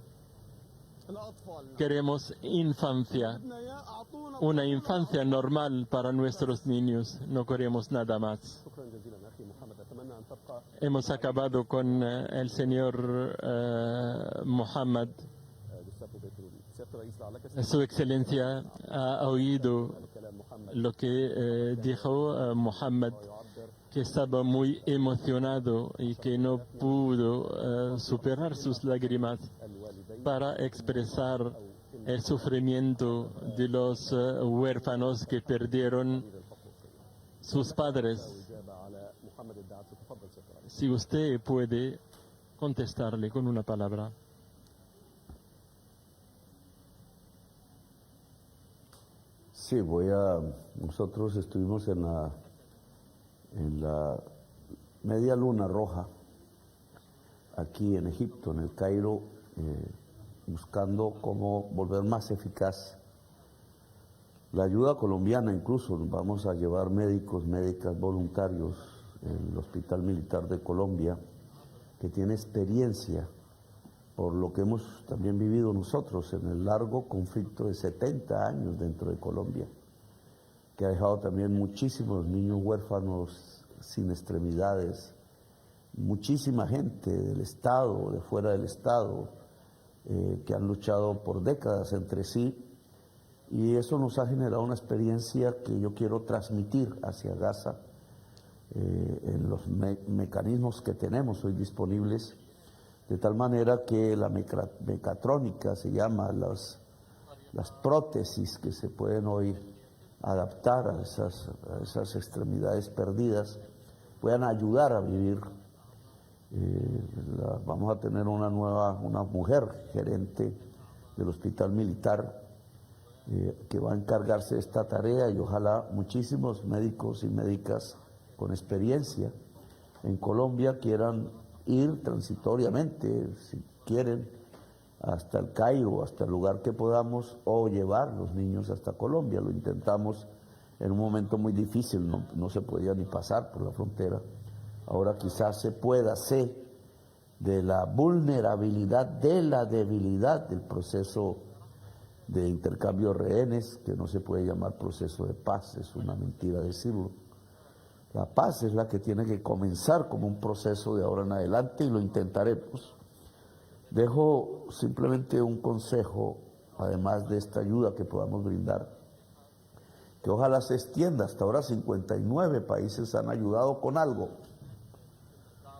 لاطفالنا. Queremos infancia, بدنا اياه اعطونا una infancia normal para nuestros niños. No queremos nada más. شكرا جزيلا اخي محمد، اتمنى ان تبقى Hemos acabado con el señor Mohammed. جوستافو بيترولي. سياده الرئيس لعلك Su excelencia ha oído كلام محمد lo que dijo Mohammed, que estaba muy emocionado y que no pudo superar sus lágrimas الوالدين para expresar el sufrimiento de los huérfanos que perdieron sus padres. اجابه على محمد الدعسي. تفضل سياده الرئيس. Si usted puede contestarle con una palabra. Sí, nosotros estuvimos en la media luna roja, aquí en Egipto, en el Cairo, buscando cómo volver más eficaz la ayuda colombiana. Incluso vamos a llevar médicos, médicas voluntarios en el Hospital Militar de Colombia, que tiene experiencia por lo que hemos también vivido nosotros en el largo conflicto de 70 años dentro de Colombia, que ha dejado también muchísimos niños huérfanos sin extremidades, muchísima gente del Estado, de fuera del Estado, que han luchado por décadas entre sí, y eso nos ha generado una experiencia que yo quiero transmitir hacia Gaza en los mecanismos que tenemos hoy disponibles, de tal manera que la mecatrónica se llama, las prótesis que se pueden hoy adaptar a esas extremidades perdidas, puedan ayudar a vivir. Vamos a tener una mujer gerente del Hospital Militar que va a encargarse de esta tarea, y ojalá muchísimos médicos y médicas con experiencia en Colombia quieran ir transitoriamente, si quieren, hasta el Cairo, hasta el lugar que podamos, o llevar los niños hasta Colombia. Lo intentamos en un momento muy difícil, no se podía ni pasar por la frontera. Ahora quizás se pueda, sé de la vulnerabilidad, de la debilidad del proceso de intercambio de rehenes, que no se puede llamar proceso de paz, es una mentira decirlo. La paz es la que tiene que comenzar como un proceso de ahora en adelante y lo intentaremos. Dejo simplemente un consejo, además de esta ayuda que podamos brindar, que ojalá se extienda. Hasta ahora 59 países han ayudado con algo,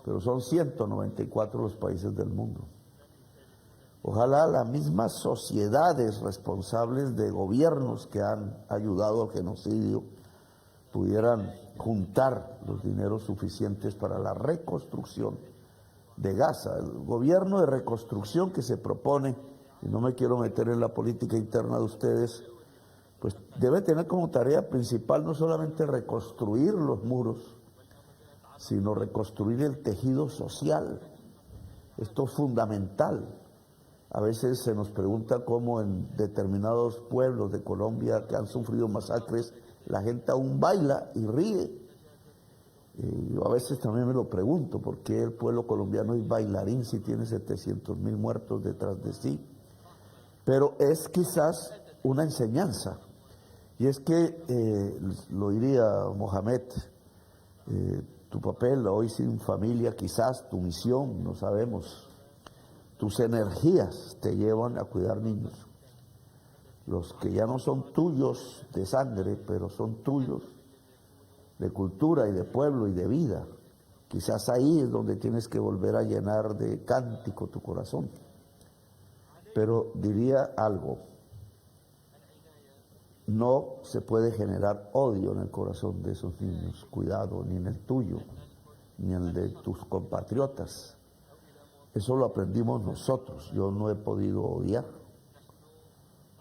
pero son 194 los países del mundo. Ojalá las mismas sociedades responsables de gobiernos que han ayudado al genocidio pudieran juntar los dineros suficientes para la reconstrucción de Gaza. El gobierno de reconstrucción que se propone, y no me quiero meter en la política interna de ustedes, pues debe tener como tarea principal no solamente reconstruir los muros, sino reconstruir el tejido social. Esto es fundamental. A veces se nos pregunta cómo en determinados pueblos de Colombia que han sufrido masacres, la gente aún baila y ríe. Yo a veces también me lo pregunto, ¿por qué el pueblo colombiano es bailarín si tiene 700.000 muertos detrás de sí? Pero es quizás una enseñanza, y es que, lo diría Mohamed, tu papel hoy sin familia, quizás tu misión, no sabemos, tus energías te llevan a cuidar niños, los que ya no son tuyos de sangre, pero son tuyos de cultura y de pueblo y de vida. Quizás ahí es donde tienes que volver a llenar de cántico tu corazón. Pero diría algo, no se puede generar odio en el corazón de esos niños, cuidado, ni en el tuyo, ni en el de tus compatriotas. Eso lo aprendimos nosotros, yo no he podido odiar,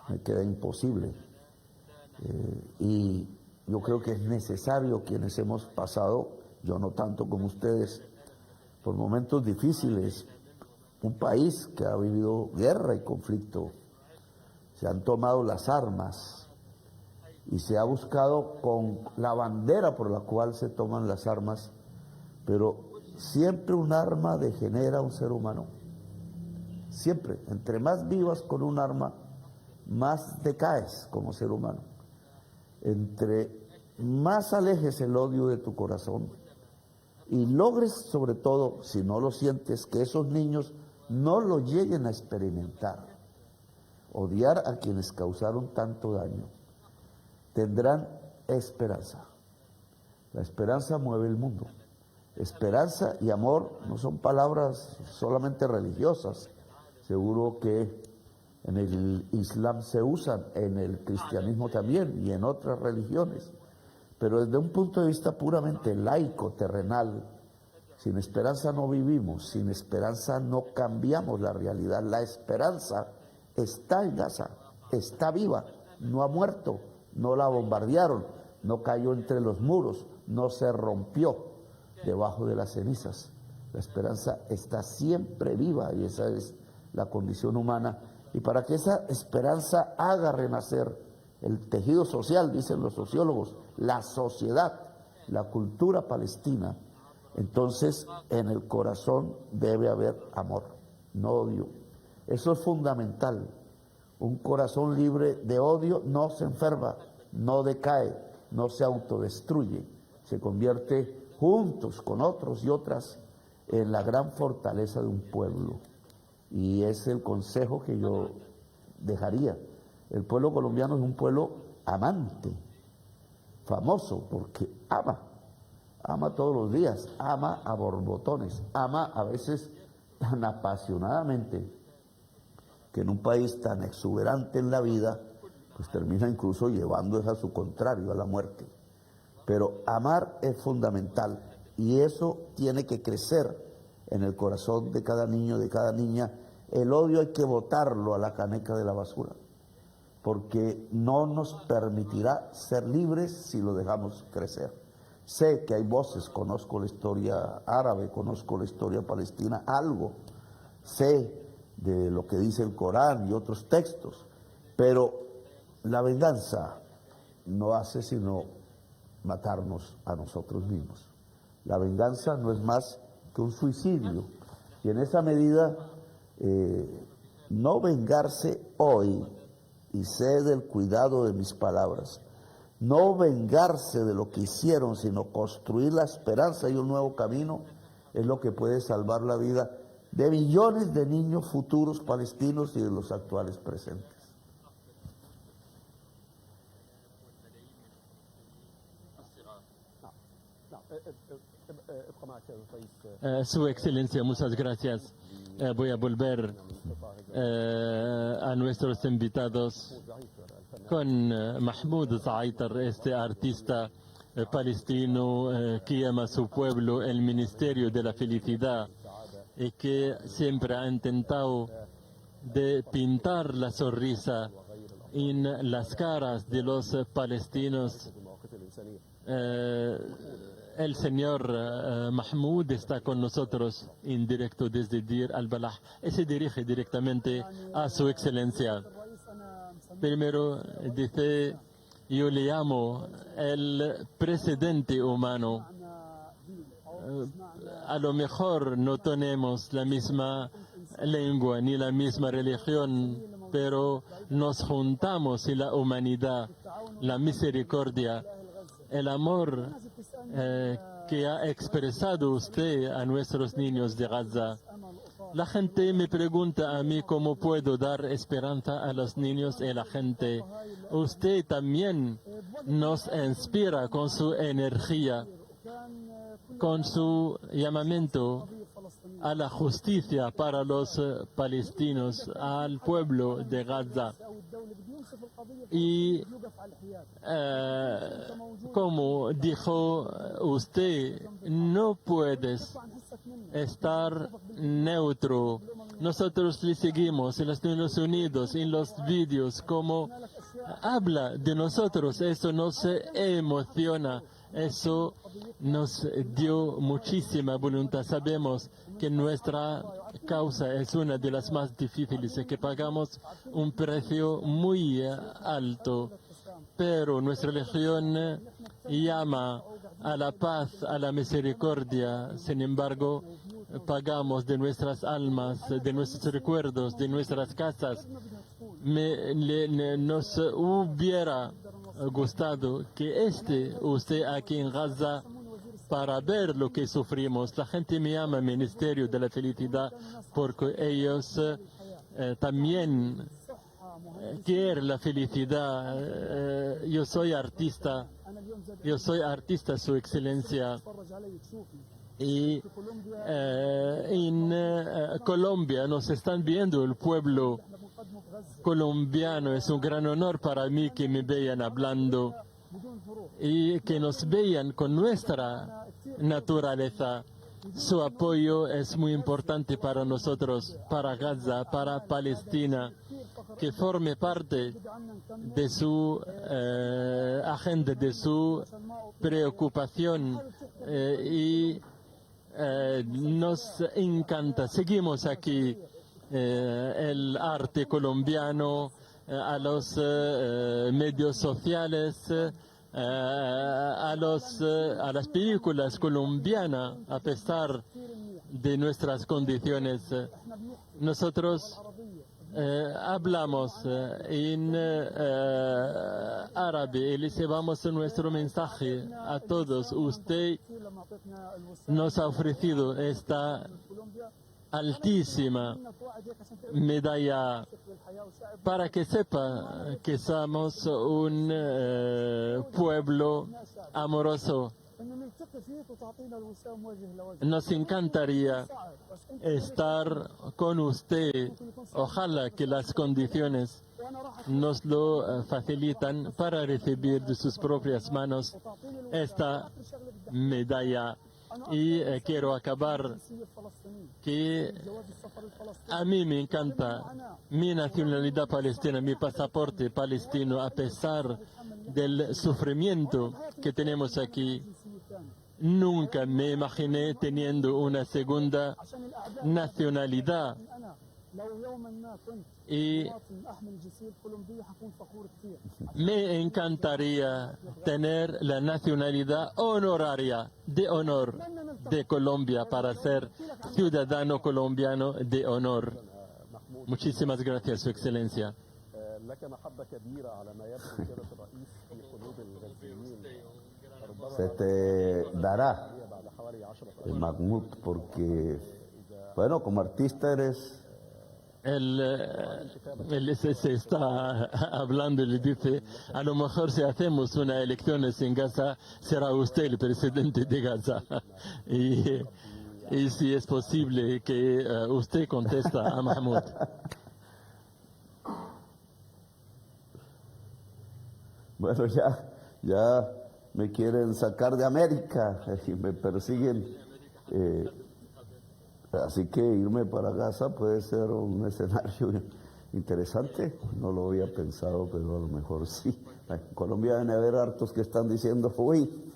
me queda imposible. Y yo creo que es necesario, quienes hemos pasado, yo no tanto como ustedes, por momentos difíciles, un país que ha vivido guerra y conflicto, se han tomado las armas y se ha buscado con la bandera por la cual se toman las armas, pero siempre un arma degenera a un ser humano, siempre, entre más vivas con un arma, más decaes como ser humano. Entre más alejes el odio de tu corazón y logres, sobre todo, si no lo sientes, que esos niños no lo lleguen a experimentar, odiar a quienes causaron tanto daño, tendrán esperanza. La esperanza mueve el mundo. Esperanza y amor no son palabras solamente religiosas, seguro que en el Islam se usan, en el cristianismo también y en otras religiones, pero desde un punto de vista puramente laico, terrenal, sin esperanza no vivimos, sin esperanza no cambiamos la realidad. La esperanza está en Gaza, está viva, no ha muerto, no la bombardearon, no cayó entre los muros, no se rompió debajo de las cenizas. La esperanza está siempre viva y esa es la condición humana. Y para que esa esperanza haga renacer el tejido social, dicen los sociólogos, la sociedad, la cultura palestina, entonces en el corazón debe haber amor, no odio. Eso es fundamental. Un corazón libre de odio no se enferma, no decae, no se autodestruye, se convierte juntos con otros y otras en la gran fortaleza de un pueblo. Y es el consejo que yo dejaría. El pueblo colombiano es un pueblo amante, famoso porque ama todos los días, ama a borbotones, ama a veces tan apasionadamente que en un país tan exuberante en la vida, pues termina incluso llevando a su contrario, a la muerte. Pero amar es fundamental y eso tiene que crecer en el corazón de cada niño, de cada niña. El odio hay que botarlo a la caneca de la basura, porque no nos permitirá ser libres si lo dejamos crecer. Sé que hay voces, conozco la historia árabe, conozco la historia palestina, algo. Sé de lo que dice el Corán y otros textos, pero la venganza no hace sino matarnos a nosotros mismos. La venganza no es más que un suicidio, y en esa medida no vengarse hoy, y sé del cuidado de mis palabras, no vengarse de lo que hicieron, sino construir la esperanza y un nuevo camino, es lo que puede salvar la vida de millones de niños futuros palestinos y de los actuales presentes. ابقى معك يا الرئيس. Su Excelencia, muchas gracias. Voy a volver a nuestros invitados con Mahmoud Zaitar, este artista palestino que llama a su pueblo el Ministerio de la Felicidad y que siempre ha intentado de pintar la sonrisa en las caras de los palestinos. المواقف الإنسانية. El señor Mahmoud está con nosotros en directo desde Dir al-Balah y se dirige directamente a su Excelencia. Primero dice, yo le llamo el presidente humano. A lo mejor no tenemos la misma lengua ni la misma religión, pero nos juntamos en la humanidad, la misericordia, el amor que ha expresado usted a nuestros niños de Gaza. La gente me pregunta a mí cómo puedo dar esperanza a los niños y la gente. Usted también nos inspira con su energía, con su llamamiento a la justicia para los palestinos, al pueblo de Gaza. Y como dijo usted, no puedes estar neutro. Nosotros le seguimos en los Estados Unidos, en los vídeos, como habla de nosotros. Eso nos emociona. Eso nos dio muchísima voluntad. Sabemos que nuestra causa es una de las más difíciles y que pagamos un precio muy alto. Pero nuestra religión llama a la paz, a la misericordia. Sin embargo, pagamos de nuestras almas, de nuestros recuerdos, de nuestras casas. Nos hubiera gustado que usted aquí en Gaza para ver lo que sufrimos. La gente me llama Ministerio de la Felicidad porque ellos también quieren la felicidad. Yo soy artista, Su Excelencia. Y en Colombia nos están viendo el pueblo colombiano. Es un gran honor para mí que me vean hablando y que nos vean con nuestra naturaleza. Su apoyo es muy importante para nosotros, para Gaza, para Palestina, que forme parte de su agenda, de su preocupación y nos encanta. Seguimos aquí el arte colombiano, a los medios sociales, a las películas colombianas, a pesar de nuestras condiciones. Nosotros hablamos en árabe y les llevamos nuestro mensaje a todos. Usted nos ha ofrecido esta altísima medalla para que sepa que somos un pueblo amoroso. Nos encantaría estar con usted. Ojalá que las condiciones nos lo facilitan para recibir de sus propias manos esta medalla. Y quiero acabar que a mí me encanta mi nacionalidad palestina, mi pasaporte palestino, a pesar del sufrimiento que tenemos aquí. Nunca me imaginé teniendo una segunda nacionalidad y me encantaría tener la nacionalidad honoraria de honor de Colombia para ser ciudadano colombiano de honor. Muchísimas gracias, Su Excelencia. لك محبة كبيرة على ما يبدو سيادة الرئيس في قلوب الغزيين. Se te dará بعد حوالي 10 Mahmoud, porque, bueno, como artista eres Él se está hablando y le dice, a lo mejor si hacemos unas elecciones en Gaza, será usted el presidente de Gaza. Y si es posible que usted contesta a Mahmoud. Bueno, ya me quieren sacar de América y me persiguen. Así que irme para Gaza puede ser un escenario interesante. No lo había pensado, pero a lo mejor sí. En Colombia deben haber hartos que están diciendo, uy,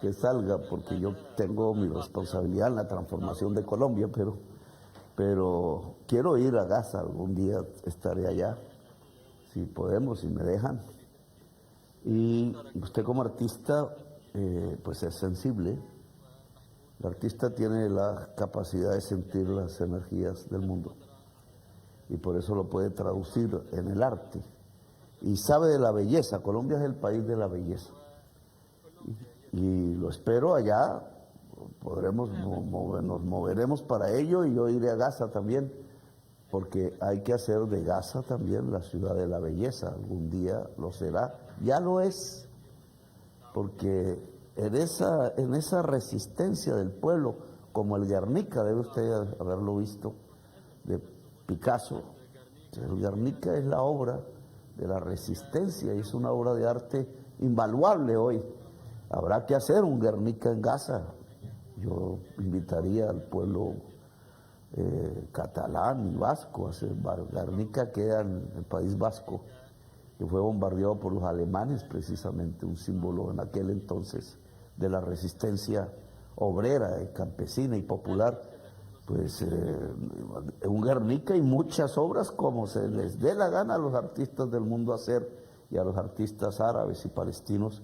que salga, porque yo tengo mi responsabilidad en la transformación de Colombia, pero quiero ir a Gaza. Algún día estaré allá, si podemos, si me dejan. Y usted como artista, pues es sensible. El artista tiene la capacidad de sentir las energías del mundo y por eso lo puede traducir en el arte. Y sabe de la belleza. Colombia es el país de la belleza. Y lo espero allá. Nos moveremos para ello y yo iré a Gaza también, porque hay que hacer de Gaza también la ciudad de la belleza. Algún día lo será. Ya lo es, porque en esa resistencia del pueblo, como el Guernica, debe usted haberlo visto, de Picasso. El Guernica es la obra de la resistencia y es una obra de arte invaluable hoy. Habrá que hacer un Guernica en Gaza. Yo invitaría al pueblo catalán y vasco a hacer Guernica, queda en el País Vasco, que fue bombardeado por los alemanes, precisamente un símbolo en aquel entonces de la resistencia obrera, campesina y popular. Pues un Guernica y muchas obras como se les dé la gana a los artistas del mundo hacer, y a los artistas árabes y palestinos.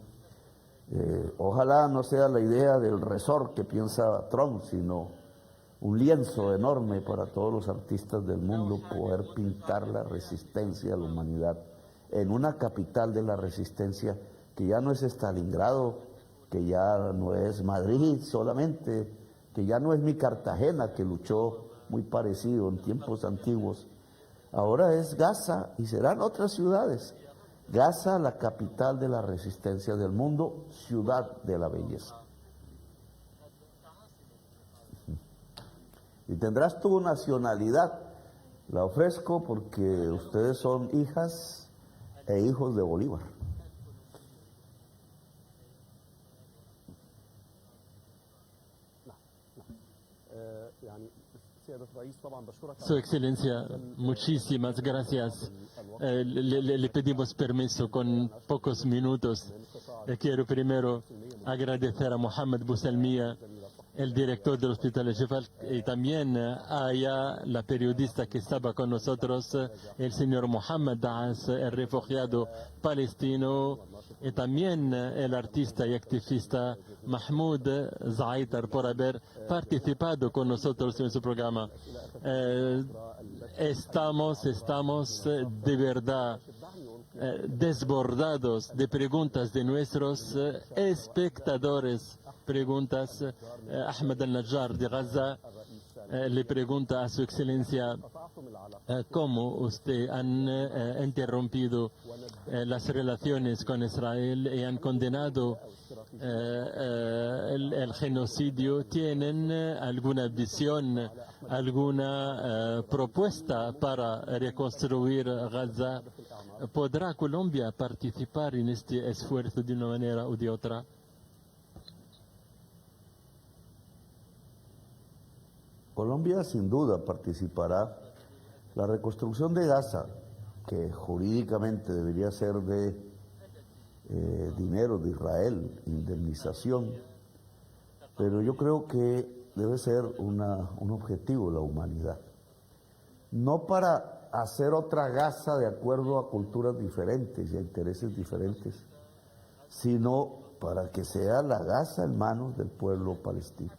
Ojalá no sea la idea del resort que piensa Trump, sino un lienzo enorme para todos los artistas del mundo, poder pintar la resistencia a la humanidad en una capital de la resistencia que ya no es Stalingrado, que ya no es Madrid solamente, que ya no es mi Cartagena, que luchó muy parecido en tiempos antiguos. Ahora es Gaza y serán otras ciudades. Gaza, la capital de la resistencia del mundo, ciudad de la belleza. Y tendrás tu nacionalidad. La ofrezco porque ustedes son hijas e hijos de Bolívar. Su Excelencia, muchísimas gracias. Le pedimos permiso con pocos minutos. Quiero primero agradecer a Mohamed Bousalmiya, el director del Hospital Jefal, y también a la periodista que estaba con nosotros, el señor Mohamed Daas, el refugiado palestino, y también el artista y activista Mahmoud Zaitar, por haber participado con nosotros en su programa. Estamos de verdad desbordados de preguntas de nuestros espectadores. Preguntas. Ahmed al-Najjar de Gaza le pregunta a Su Excelencia cómo usted han interrumpido las relaciones con Israel y han condenado el genocidio. ¿Tienen alguna visión, alguna propuesta para reconstruir Gaza? ¿Podrá Colombia participar en este esfuerzo de una manera u de otra? Colombia sin duda participará. La reconstrucción de Gaza, que jurídicamente debería ser de dinero de Israel, indemnización, pero yo creo que debe ser un objetivo de la humanidad. no para hacer otra Gaza de acuerdo a culturas diferentes y a intereses diferentes, sino para que sea la Gaza en manos del pueblo palestino.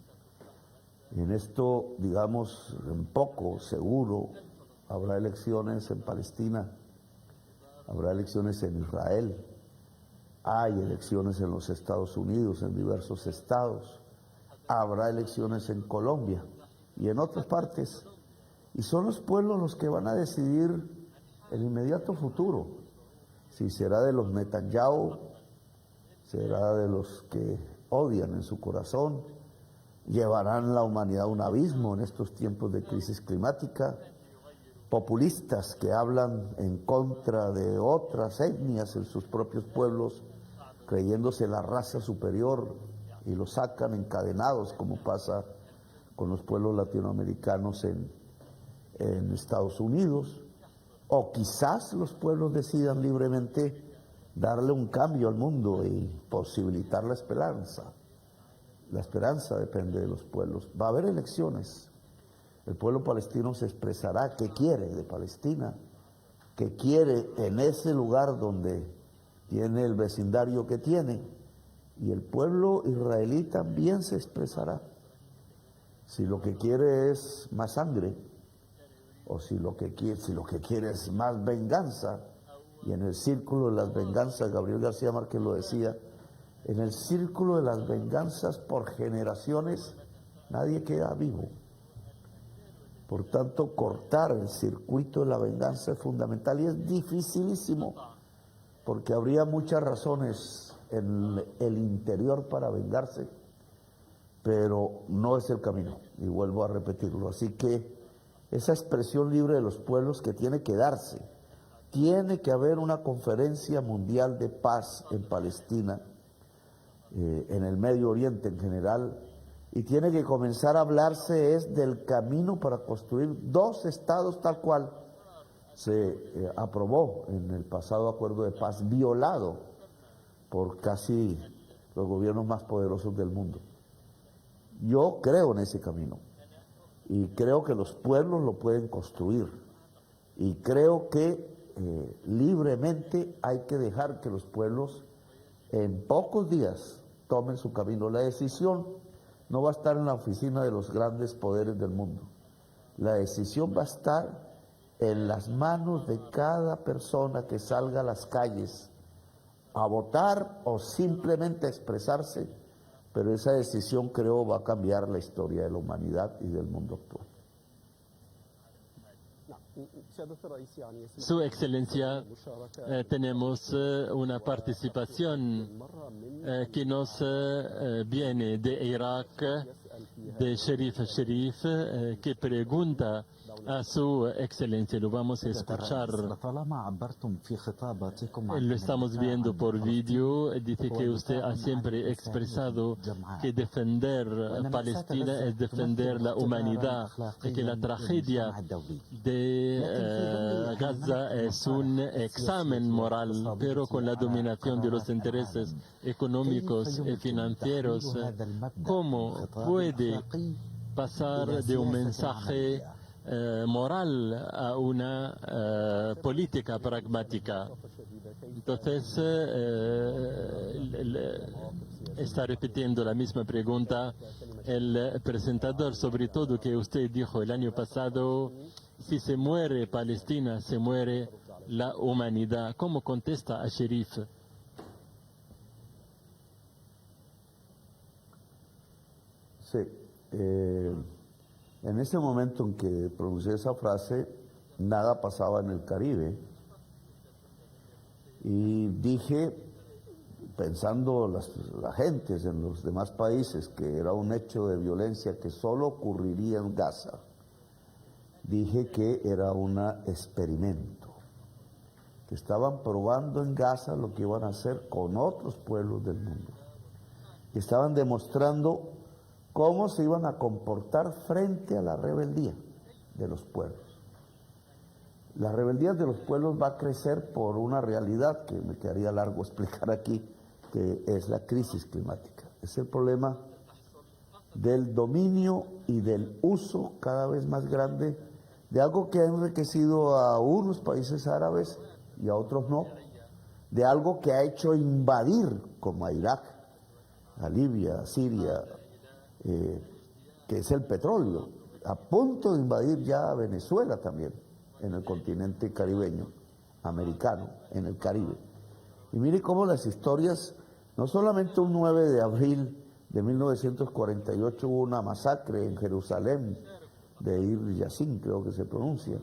En esto, digamos, en poco, seguro, habrá elecciones en Palestina, habrá elecciones en Israel, hay elecciones en los Estados Unidos, en diversos estados, habrá elecciones en Colombia y en otras partes. Y son los pueblos los que van a decidir el inmediato futuro, si será de los Netanyahu, será de los que odian en su corazón, llevarán la humanidad a un abismo en estos tiempos de crisis climática, populistas que hablan en contra de otras etnias en sus propios pueblos, creyéndose la raza superior y los sacan encadenados, como pasa con los pueblos latinoamericanos en Estados Unidos, o quizás los pueblos decidan libremente darle un cambio al mundo y posibilitar la esperanza. La esperanza depende de los pueblos. Va a haber elecciones. El pueblo palestino se expresará qué quiere de Palestina, qué quiere en ese lugar donde tiene el vecindario que tiene, y el pueblo israelí también se expresará. Si lo que quiere es más sangre, o si lo que quiere es más venganza, y en el círculo de las venganzas, Gabriel García Márquez lo decía, en el círculo de las venganzas por generaciones nadie queda vivo. Por tanto, cortar el circuito de la venganza es fundamental y es dificilísimo, porque habría muchas razones en el interior para vengarse, pero no es el camino, y vuelvo a repetirlo. Así que esa expresión libre de los pueblos que tiene que darse, tiene que haber una conferencia mundial de paz en Palestina, en el Medio Oriente en general, y tiene que comenzar a hablarse es del camino para construir dos estados tal cual se aprobó en el pasado acuerdo de paz, violado por casi los gobiernos más poderosos del mundo. Yo creo en ese camino y creo que los pueblos lo pueden construir, y creo que libremente hay que dejar que los pueblos en pocos días tomen su camino. La decisión no va a estar en la oficina de los grandes poderes del mundo. La decisión va a estar en las manos de cada persona que salga a las calles a votar o simplemente a expresarse, pero esa decisión, creo, va a cambiar la historia de la humanidad y del mundo actual. Su Excelencia, tenemos una participación que nos viene de Irak, de Sherif Sherif, que pregunta a Su Excelencia. Lo vamos a escuchar. Lo estamos viendo por vídeo. Dice que usted ha siempre expresado que defender Palestina es defender la humanidad, y que la tragedia de Gaza es un examen moral, pero con la dominación de los intereses económicos y financieros. ¿Cómo puede pasar de un mensaje moral a una política pragmática? Entonces, está repitiendo la misma pregunta el presentador, sobre todo que usted dijo el año pasado: si se muere Palestina, se muere la humanidad. ¿Cómo contesta a Sherif? Sí. En ese momento en que pronuncié esa frase, nada pasaba en el Caribe. Y dije, pensando las gentes en los demás países, que era un hecho de violencia que solo ocurriría en Gaza, dije que era un experimento, que estaban probando en Gaza lo que iban a hacer con otros pueblos del mundo, que estaban demostrando cómo se iban a comportar frente a la rebeldía de los pueblos. La rebeldía de los pueblos va a crecer por una realidad que me quedaría largo explicar aquí, que es la crisis climática. Es el problema del dominio y del uso cada vez más grande de algo que ha enriquecido a unos países árabes y a otros no, de algo que ha hecho invadir, como a Irak, a Libia, a Siria, que es el petróleo, a punto de invadir ya a Venezuela también, en el continente caribeño, americano, en el Caribe. Y mire cómo las historias, no solamente un 9 de abril de 1948 hubo una masacre en Jerusalén, de Ir Yassin, creo que se pronuncia,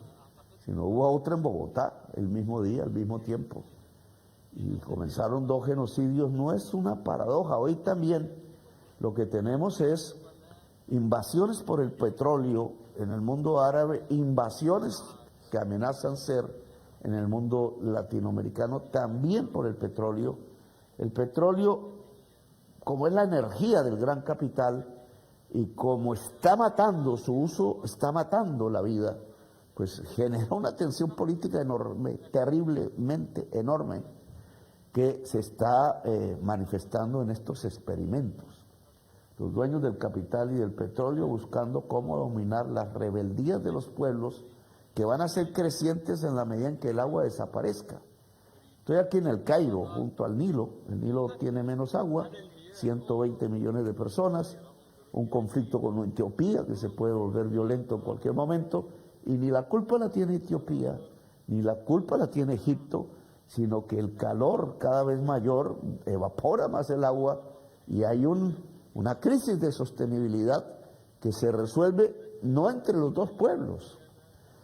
sino hubo otra en Bogotá, el mismo día, al mismo tiempo. Y comenzaron 2 genocidios, no es una paradoja. Hoy también lo que tenemos es invasiones por el petróleo en el mundo árabe, invasiones que amenazan ser en el mundo latinoamericano también por el petróleo. El petróleo, como es la energía del gran capital y como está matando su uso, está matando la vida, pues genera una tensión política enorme, terriblemente enorme, que se está manifestando en estos experimentos. Los dueños del capital y del petróleo buscando cómo dominar las rebeldías de los pueblos que van a ser crecientes en la medida en que el agua desaparezca. Estoy aquí en el Cairo, junto al Nilo. El Nilo tiene menos agua, 120 millones de personas, un conflicto con Etiopía que se puede volver violento en cualquier momento, y ni la culpa la tiene Etiopía, ni la culpa la tiene Egipto, sino que el calor cada vez mayor evapora más el agua y hay una crisis de sostenibilidad que se resuelve no entre los dos pueblos,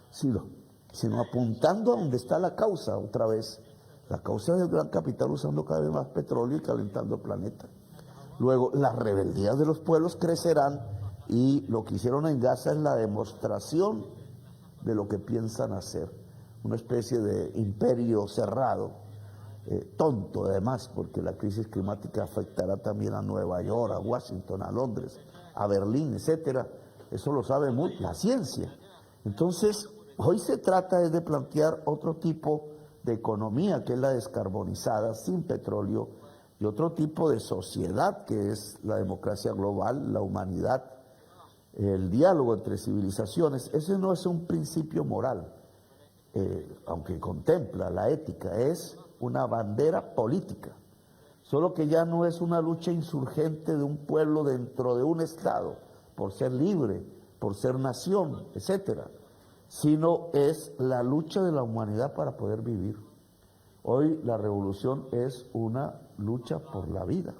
sino apuntando a donde está la causa otra vez. La causa del gran capital usando cada vez más petróleo y calentando el planeta. Luego, las rebeldías de los pueblos crecerán y lo que hicieron en Gaza es la demostración de lo que piensan hacer. Una especie de imperio cerrado, tonto además, porque la crisis climática afectará también a Nueva York, a Washington, a Londres, a Berlín, etcétera. Eso lo sabe la ciencia. Entonces, hoy se trata de plantear otro tipo de economía, que es la descarbonizada, sin petróleo, y otro tipo de sociedad, que es la democracia global, la humanidad, el diálogo entre civilizaciones. Ese no es un principio moral, aunque contempla la ética, es una bandera política, solo que ya no es una lucha insurgente de un pueblo dentro de un Estado, por ser libre, por ser nación, etcétera, sino es la lucha de la humanidad para poder vivir. Hoy la revolución es una lucha por la vida,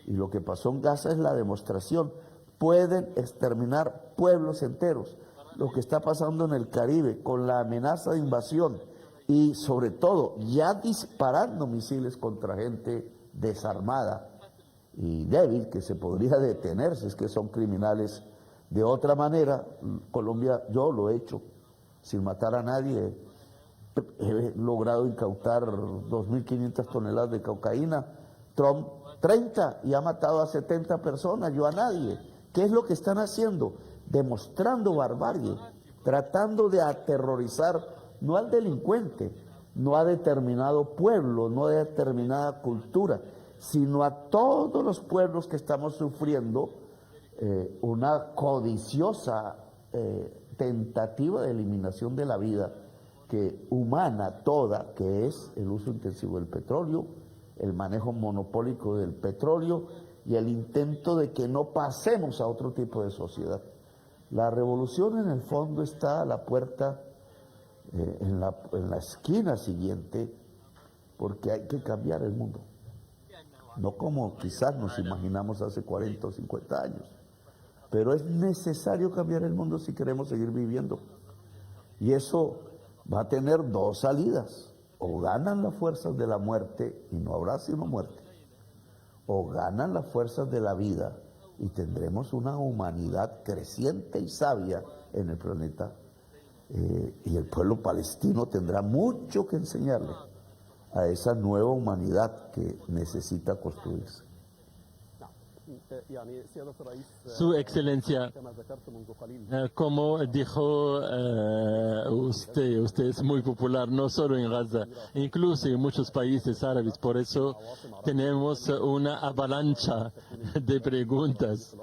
y lo que pasó en Gaza es la demostración. Pueden exterminar pueblos enteros. Lo que está pasando en el Caribe con la amenaza de invasión y sobre todo ya disparando misiles contra gente desarmada y débil que se podría detener si es que son criminales. De otra manera, Colombia, yo lo he hecho sin matar a nadie, he logrado incautar 2.500 toneladas de cocaína, Trump 30 y ha matado a 70 personas, yo a nadie. ¿Qué es lo que están haciendo? Demostrando barbarie, tratando de aterrorizar no al delincuente, no a determinado pueblo, no a determinada cultura, sino a todos los pueblos que estamos sufriendo una codiciosa tentativa de eliminación de la vida que humana toda, que es el uso intensivo del petróleo, el manejo monopólico del petróleo y el intento de que no pasemos a otro tipo de sociedad. La revolución en el fondo está a la puerta, en la esquina siguiente, porque hay que cambiar el mundo. No como quizás nos imaginamos hace 40 o 50 años, pero es necesario cambiar el mundo si queremos seguir viviendo. Y eso va a tener 2 salidas. O ganan las fuerzas de la muerte y no habrá sino muerte, o ganan las fuerzas de la vida y tendremos una humanidad creciente y sabia en el planeta, y el pueblo palestino tendrá mucho que enseñarle a esa nueva humanidad que necesita construirse. يعني سيادة الرئيس Su Excelencia, كما ذكرت منذ قليل como dijo usted es muy popular no solo en Gaza, incluso en muchos países árabes. Por eso tenemos una avalancha de preguntas.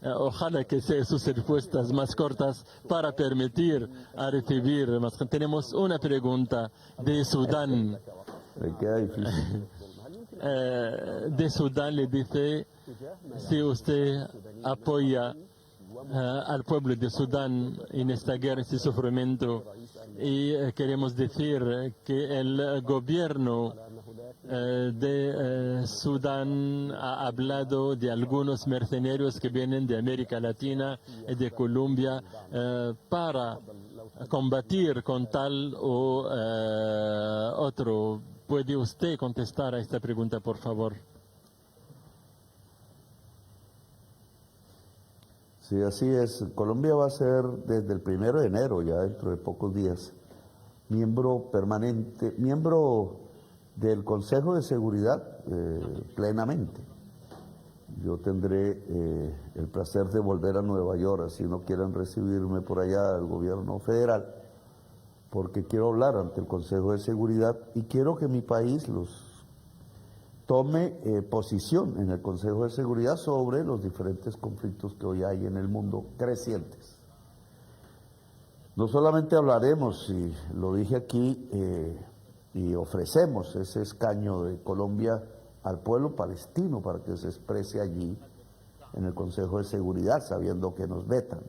Ojalá que sean sus respuestas más cortas para permitir a recibir más. Tenemos una pregunta de Sudán. Me queda difícil. De Sudán le dice si usted apoya al pueblo de Sudán en esta guerra, este sufrimiento, y queremos decir que el gobierno de Sudán ha hablado de algunos mercenarios que vienen de América Latina y de Colombia para combatir con tal o otro. ¿Puede usted contestar a esta pregunta, por favor? Sí, así es. Colombia va a ser desde el 1 de enero, ya dentro de pocos días, miembro permanente, miembro del Consejo de Seguridad plenamente. Yo tendré el placer de volver a Nueva York, así no quieren recibirme por allá al gobierno federal, porque quiero hablar ante el Consejo de Seguridad y quiero que mi país tome posición en el Consejo de Seguridad sobre los diferentes conflictos que hoy hay en el mundo crecientes. No solamente hablaremos, y lo dije aquí, y ofrecemos ese escaño de Colombia al pueblo palestino para que se exprese allí en el Consejo de Seguridad, sabiendo que nos vetan,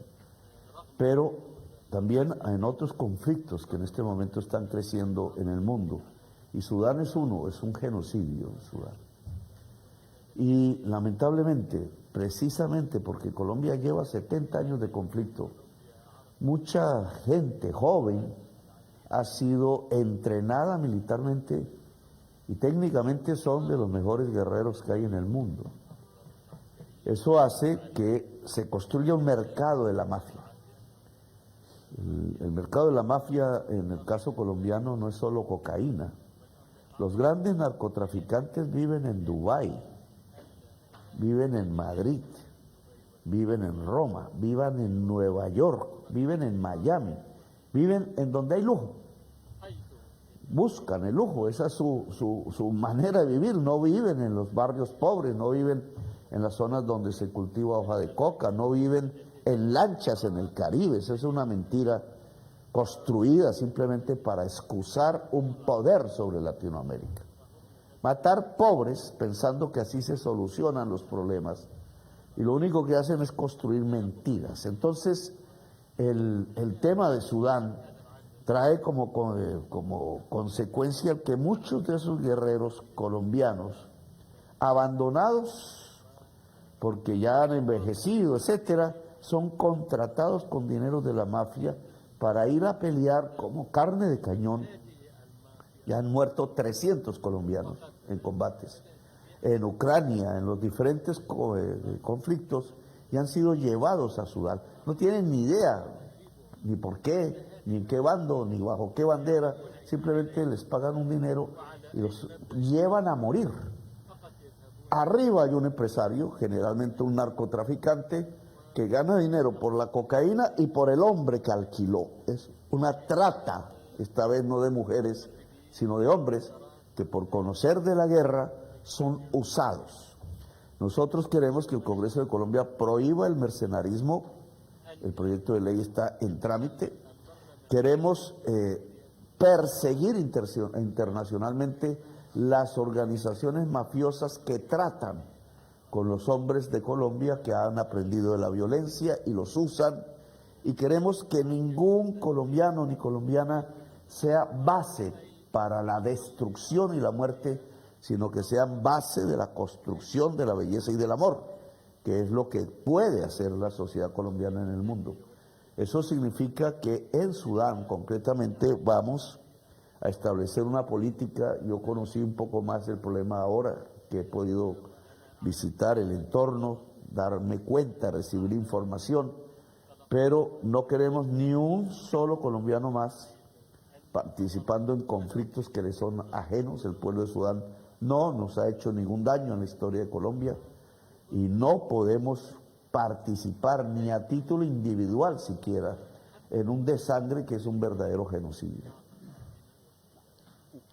pero también en otros conflictos que en este momento están creciendo en el mundo. Y Sudán es uno, es un genocidio en Sudán. Y lamentablemente, precisamente porque Colombia lleva 70 años de conflicto, mucha gente joven ha sido entrenada militarmente y técnicamente son de los mejores guerreros que hay en el mundo. Eso hace que se construya un mercado de la mafia. El mercado de la mafia en el caso colombiano no es solo cocaína. Los grandes narcotraficantes viven en Dubái, viven en Madrid, viven en Roma, viven en Nueva York, viven en Miami, viven en donde hay lujo. Buscan el lujo, esa es su manera de vivir. No viven en los barrios pobres, no viven en las zonas donde se cultiva hoja de coca, no viven en lanchas en el Caribe. Esa es una mentira construida simplemente para excusar un poder sobre Latinoamérica. Matar pobres pensando que así se solucionan los problemas, y lo único que hacen es construir mentiras. Entonces, el tema de Sudán trae como consecuencia que muchos de esos guerreros colombianos, abandonados porque ya han envejecido, etcétera, son contratados con dinero de la mafia para ir a pelear como carne de cañón. Ya han muerto 300 colombianos en combates en Ucrania, en los diferentes conflictos, y han sido llevados a Sudán. No tienen ni idea, ni por qué, ni en qué bando, ni bajo qué bandera, simplemente les pagan un dinero y los llevan a morir. Arriba hay un empresario, generalmente un narcotraficante, que gana dinero por la cocaína y por el hombre que alquiló. Es una trata, esta vez no de mujeres, sino de hombres, que por conocer de la guerra son usados. Nosotros queremos que el Congreso de Colombia prohíba el mercenarismo. El proyecto de ley está en trámite. Queremos perseguir internacionalmente las organizaciones mafiosas que tratan con los hombres de Colombia que han aprendido de la violencia y los usan, y queremos que ningún colombiano ni colombiana sea base para la destrucción y la muerte, sino que sean base de la construcción de la belleza y del amor, que es lo que puede hacer la sociedad colombiana en el mundo. Eso significa que en Sudán, concretamente, vamos a establecer una política. Yo conocí un poco más el problema ahora que he podido visitar el entorno, darme cuenta, recibir información, pero no queremos ni un solo colombiano más participando en conflictos que le son ajenos. El pueblo de Sudán no nos ha hecho ningún daño en la historia de Colombia y no podemos participar ni a título individual siquiera en un desangre que es un verdadero genocidio.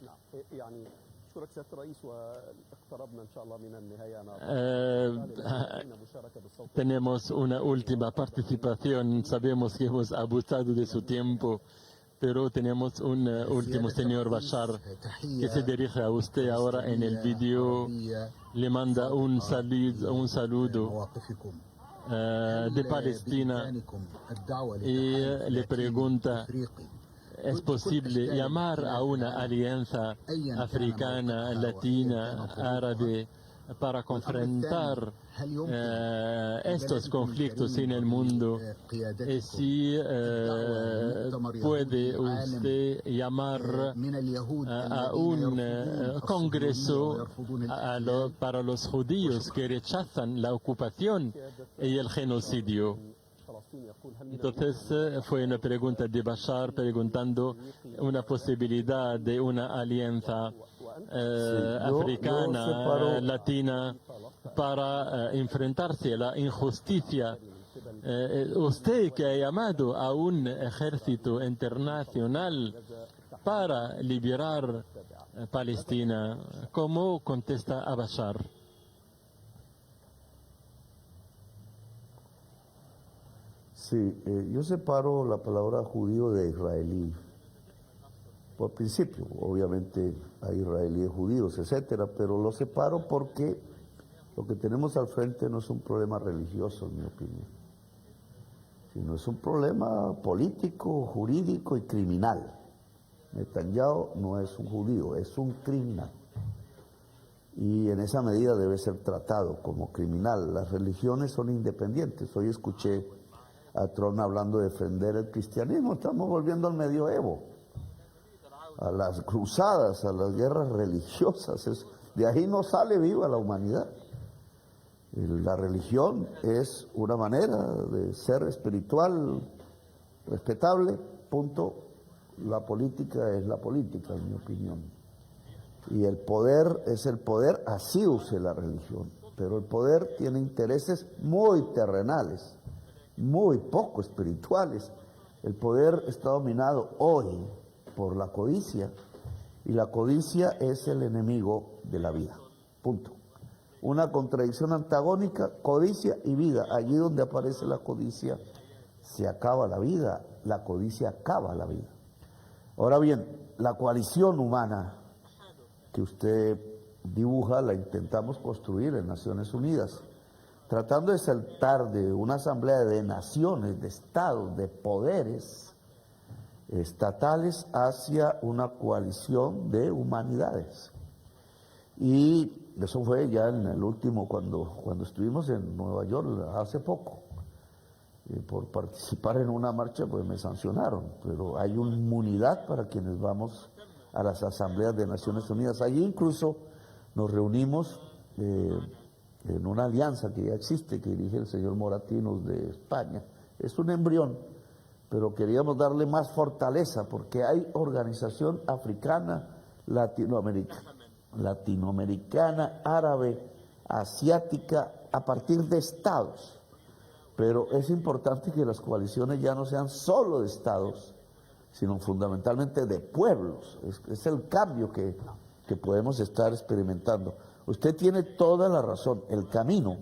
نعم يعني أشكرك سيادة الرئيس واقتربنا إن شاء الله من النهاية. أنا مشاركة بالصوت. Tenemos una última participación. Sabemos que hemos abusado de su tiempo, pero tenemos un último señor Bashar que se dirige a usted ahora en el vídeo. Le manda un saludo de Palestina y le pregunta: ¿es posible llamar a una alianza africana, latina, árabe para confrontar estos conflictos en el mundo? Y si puede usted llamar a un congreso para los judíos que rechazan la ocupación y el genocidio. Entonces fue una pregunta de Bashar preguntando una posibilidad de una alianza africana, latina, para enfrentarse a la injusticia. Usted que ha llamado a un ejército internacional para liberar Palestina, ¿cómo contesta a Bashar? Sí, yo separo la palabra judío de israelí. Por principio, obviamente hay israelíes judíos, etcétera, pero lo separo porque lo que tenemos al frente no es un problema religioso, en mi opinión, sino es un problema político, jurídico y criminal. Netanyahu no es un judío, es un criminal. Y en esa medida debe ser tratado como criminal. Las religiones son independientes. Hoy escuché a Trump hablando de defender el cristianismo. Estamos volviendo al medioevo, a las cruzadas, a las guerras religiosas. De ahí no sale viva la humanidad. La religión es una manera de ser espiritual respetable, punto. La política es la política, en mi opinión. Y el poder es el poder, así use la religión. Pero el poder tiene intereses muy terrenales, muy poco espirituales. El poder está dominado hoy por la codicia, y la codicia es el enemigo de la vida, punto. Una contradicción antagónica, codicia y vida. Allí donde aparece la codicia se acaba la vida, la codicia acaba la vida. Ahora bien, la coalición humana que usted dibuja la intentamos construir en Naciones Unidas, tratando de saltar de una asamblea de naciones, de estados, de poderes estatales hacia una coalición de humanidades. Y eso fue ya en el último, cuando estuvimos en Nueva York hace poco. Por participar en una marcha pues me sancionaron, pero hay una inmunidad para quienes vamos a las asambleas de Naciones Unidas. Allí incluso nos reunimos en una alianza que ya existe, que dirige el señor Moratinos de España. Es un embrión, pero queríamos darle más fortaleza porque hay organización africana, latinoamericana, árabe, asiática, a partir de estados. Pero es importante que las coaliciones ya no sean solo de estados, sino fundamentalmente de pueblos. Es el cambio que podemos estar experimentando. Usted tiene toda la razón, el camino,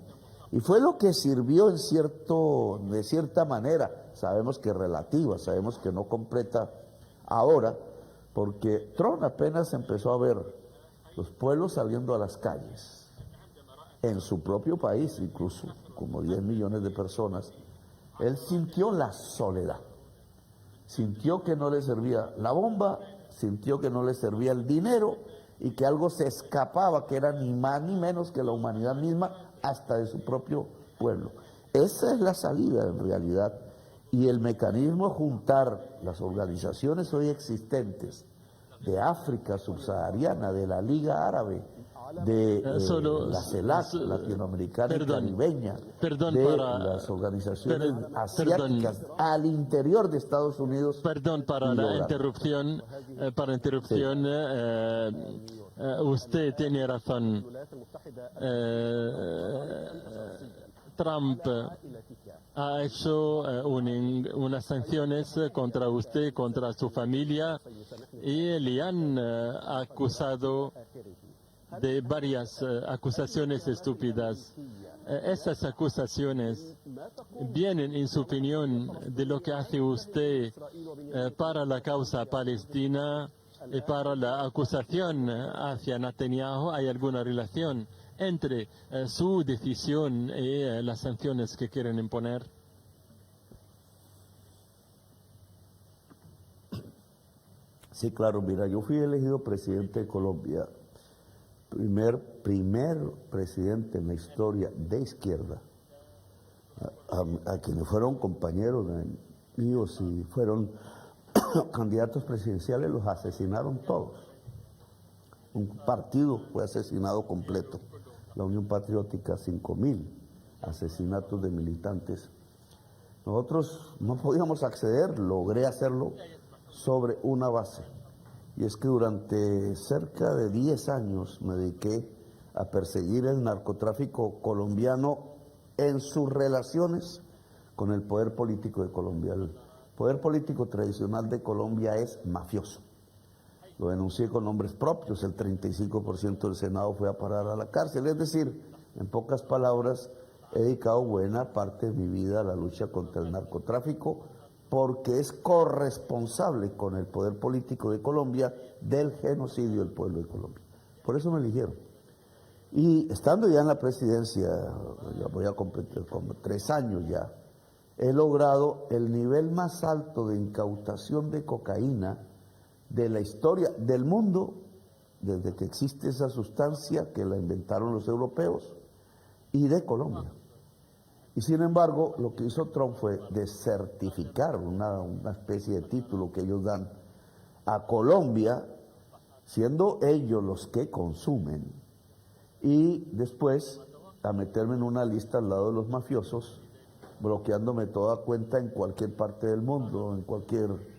y fue lo que sirvió de cierta manera, sabemos que relativa, sabemos que no completa ahora, porque Trump apenas empezó a ver los pueblos saliendo a las calles, en su propio país incluso, como 10 millones de personas, él sintió la soledad, sintió que no le servía la bomba, sintió que no le servía el dinero y que algo se escapaba, que era ni más ni menos que la humanidad misma, hasta de su propio pueblo. Esa es la salida en realidad, y el mecanismo de juntar las organizaciones hoy existentes de África subsahariana, de la Liga Árabe, de solo la CELAC latinoamericana y caribeña, perdón de para- las organizaciones perdón. asiáticas al interior de Estados Unidos. Perdón para y la lograr. interrupción. Usted tiene razón. الولايات المتحدة Trump ha hecho unas sanciones contra usted, contra su familia, y le han acusado de varias acusaciones estúpidas. Esas acusaciones vienen, en su opinión, de lo que hace usted para la causa palestina y para la acusación hacia Netanyahu. ¿Hay alguna relación entre su decisión y las sanciones que quieren imponer? Sí, claro, mira, yo fui elegido presidente de Colombia, primer presidente en la historia de izquierda, a quienes fueron compañeros míos y fueron candidatos presidenciales, los asesinaron todos. Un partido fue asesinado completo, la Unión Patriótica, 5.000 asesinatos de militantes. Nosotros no podíamos acceder, logré hacerlo sobre una base, y es que durante cerca de 10 años me dediqué a perseguir el narcotráfico colombiano en sus relaciones con el poder político de Colombia. El poder político tradicional de Colombia es mafioso. Lo denuncié con nombres propios, el 35% del Senado fue a parar a la cárcel. Es decir, en pocas palabras, he dedicado buena parte de mi vida a la lucha contra el narcotráfico, porque es corresponsable con el poder político de Colombia del genocidio del pueblo de Colombia. Por eso me eligieron. Y estando ya en la presidencia, ya voy a completar como 3 años ya, he logrado el nivel más alto de incautación de cocaína de la historia del mundo, desde que existe esa sustancia que la inventaron los europeos, y de Colombia. Y sin embargo, lo que hizo Trump fue desertificar una especie de título que ellos dan a Colombia, siendo ellos los que consumen, y después a meterme en una lista al lado de los mafiosos, bloqueándome toda cuenta en cualquier parte del mundo, en cualquier...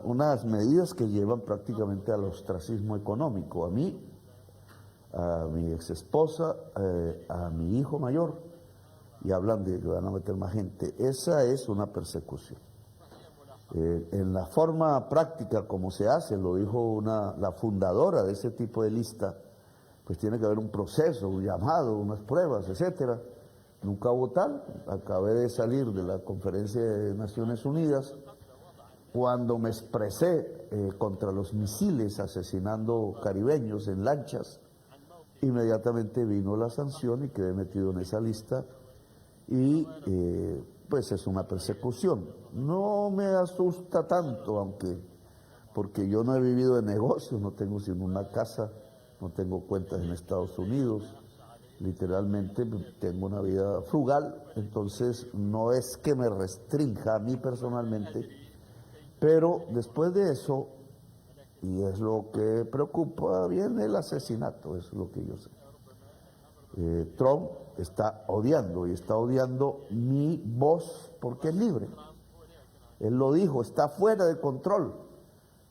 unas medidas que llevan prácticamente al ostracismo económico, a mí, a mi ex esposa, a mi hijo mayor, y hablan de que van a meter más gente. Esa es una persecución. En la forma práctica como se hace, lo dijo la fundadora de ese tipo de lista, pues tiene que haber un proceso, un llamado, unas pruebas, etcétera. Nunca hubo tal. Acabé de salir de la conferencia de Naciones Unidas cuando me expresé contra los misiles asesinando caribeños en lanchas. Inmediatamente vino la sanción y quedé metido en esa lista. Y pues es una persecución. No me asusta tanto, porque yo no he vivido de negocios, no tengo sino una casa, no tengo cuentas en Estados Unidos, literalmente tengo una vida frugal, entonces no es que me restrinja a mí personalmente, pero después de eso, y es lo que preocupa, viene el asesinato, eso es lo que yo sé. Trump está odiando mi voz porque es libre. Él lo dijo, está fuera de control.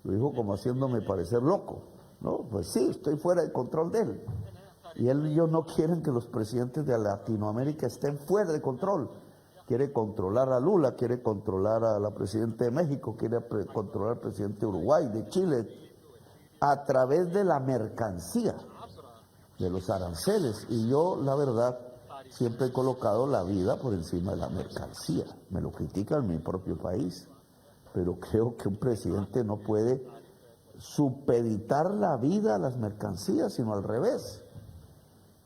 Lo dijo como haciéndome parecer loco. No, pues sí, estoy fuera de control de él. Y él y yo no quieren que los presidentes de Latinoamérica estén fuera de control. Quiere controlar a Lula, quiere controlar a la presidenta de México, quiere controlar al presidente de Uruguay, de Chile, a través de la mercancía, de los aranceles. Y yo, la verdad, siempre he colocado la vida por encima de la mercancía. Me lo critican en mi propio país, pero creo que un presidente no puede supeditar la vida a las mercancías, sino al revés.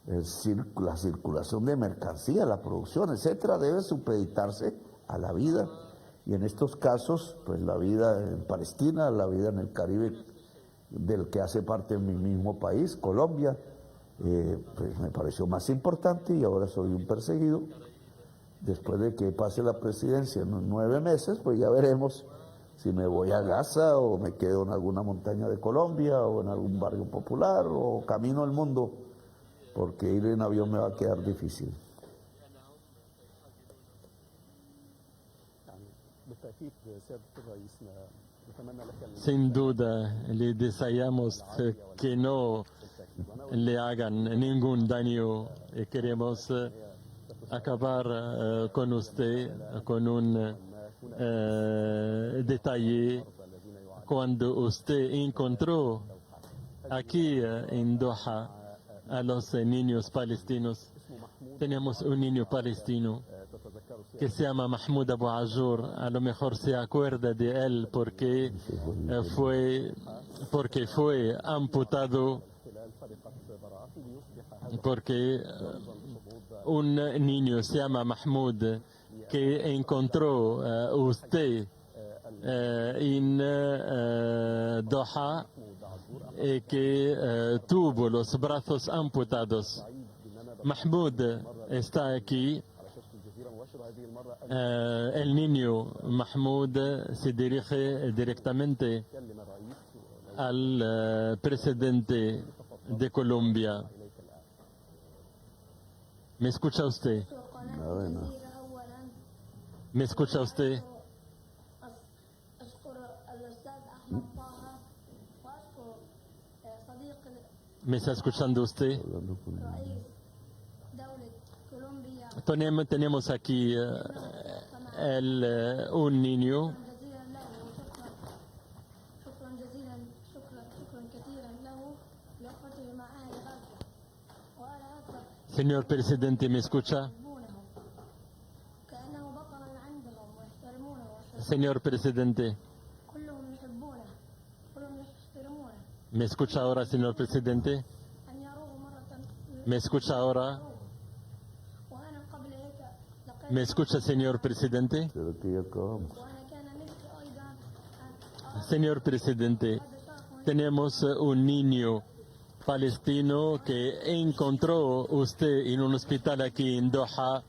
La circulación de mercancía, la producción, etcétera, debe supeditarse a la vida. Y en estos casos, pues la vida en Palestina, la vida en el Caribe, del que hace parte mi mismo país, Colombia, pues me pareció más importante, y ahora soy un perseguido. Después de que pase la presidencia en 9 meses, pues ya veremos si me voy a Gaza o me quedo en alguna montaña de Colombia o en algún barrio popular o camino el mundo, porque ir en avión me va a quedar difícil. يعني بالتأكيد سيادة الرئيس نتمنى لك Sin duda, le deseamos que no le hagan ningún daño y queremos acabar con usted con un detalle. Cuando usted encontró aquí en Doha a los niños palestinos, tenemos un niño palestino que se llama Mahmoud Abu Ajur. A lo mejor se acuerda de él porque fue amputado, porque un niño se llama Mahmoud que encontró usted en Doha y que tuvo los brazos amputados. Mahmoud está aquí. El niño Mahmoud se dirige directamente al presidente de Colombia. ¿Me escucha usted? ¿Me escucha usted? ¿Me está escuchando usted? Tenemos aquí un niño. Señor presidente, ¿me escucha? Señor presidente, ¿me escucha ahora, señor presidente? ¿Me escucha ahora? ¿Me escucha, señor presidente? Creo que ya acabamos. Señor presidente, tenemos un niño palestino que encontró usted en un hospital aquí en Doha.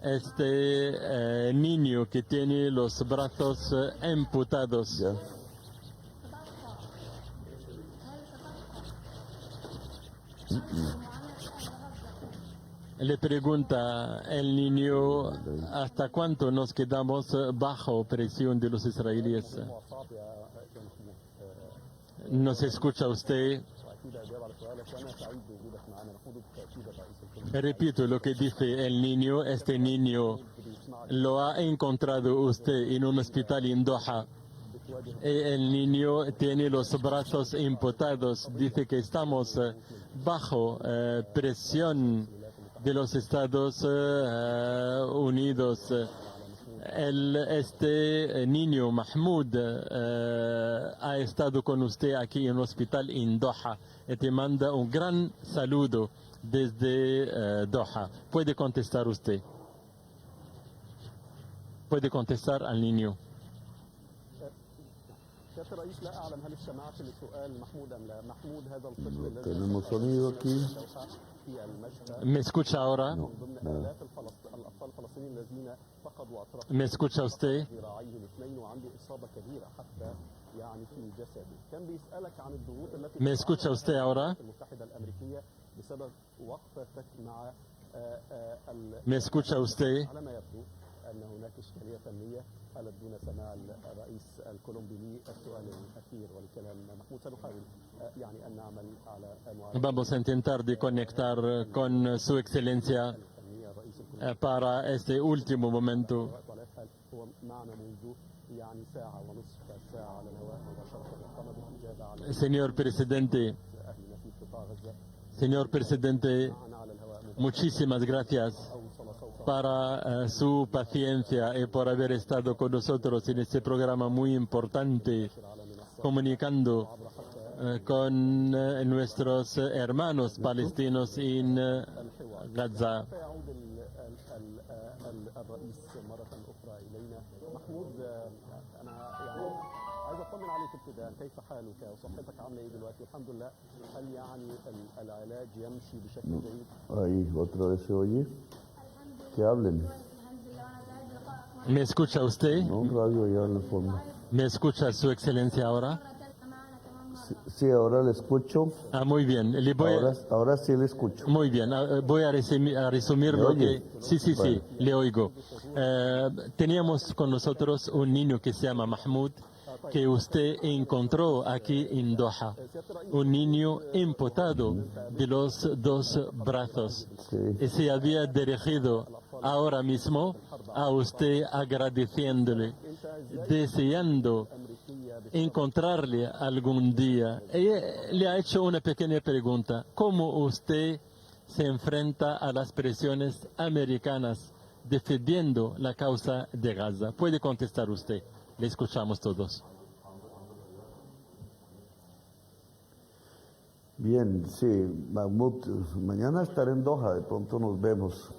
Este niño que tiene los brazos amputados. Ya. Le pregunta el niño hasta cuánto nos quedamos bajo presión de los israelíes. ¿Nos escucha usted? Repito lo que dice el niño. Este niño lo ha encontrado usted en un hospital en Doha. El niño tiene los brazos amputados. Dice que estamos bajo presión de los Estados Unidos. Este niño Mahmoud ha estado con usted aquí en el hospital en Doha y te manda un gran saludo desde Doha. Puede contestar usted. Puede contestar al niño. سيادة الرئيس لا أعلم هل استمعت لسؤال محمود أم لا. محمود هذا الطفل الذي Tenemos sonido aquí. في المشفى ¿Me escucha ahora? من ضمن آلاف الأطفال الفلسطينيين الذين فقدوا أطراف ¿Me escucha usted? ذراعيهم اثنين وعنده إصابة كبيرة حتى يعني في جسده. كان بيسألك عن الضغوط التي ¿Me escucha usted ahora? المتحدة الأمريكية بسبب وقفتك مع ¿Me escucha usted? على ما يبدو أن هناك إشكالية فنية حالت دون سماع الرئيس الكولومبي للسؤال الأخير والكلام. محمود سنحاول يعني أن نعمل على Vamos a intentar de conectar con su excelencia para este último momento. هو معنا منذ يعني ساعة ونصف ساعة على الهواء مباشرة قام بالإجابة على Señor presidente, أهلنا في قطاع غزة. señor presidente, معنا على الهواء muchísimas gracias أوصل صوته para su paciencia y por haber estado con nosotros en este programa muy importante, على منصة comunicando con nuestros hermanos palestinos en Gaza. سيعود الرئيس مرة أخرى إلينا. محمود أنا يعني عايز أطمن عليك ابتداء، كيف حالك وصحتك عاملة إيه دلوقتي؟ الحمد لله. هل يعني العلاج يمشي بشكل جيد؟ Ahí, otra vez se oye. Que hablen. ¿Me escucha usted? No, un radio allá en el fondo. ¿Me escucha Su Excelencia ahora? Sí, ahora le escucho. Muy bien. Ahora sí le escucho. Muy bien, voy a resumir ¿Me lo oye? que... Sí, Bueno. le oigo. Teníamos con nosotros un niño que se llama Mahmoud, que usted encontró aquí en Doha. Un niño amputado de los dos brazos. Sí. Y se había dirigido ahora mismo a usted agradeciéndole, deseando encontrarle algún día. Ella le ha hecho una pequeña pregunta. ¿Cómo usted se enfrenta a las presiones americanas defendiendo la causa de Gaza? Puede contestar usted. Le escuchamos todos. Bien, sí, Mahmoud, mañana estaré en Doha, de pronto nos vemos.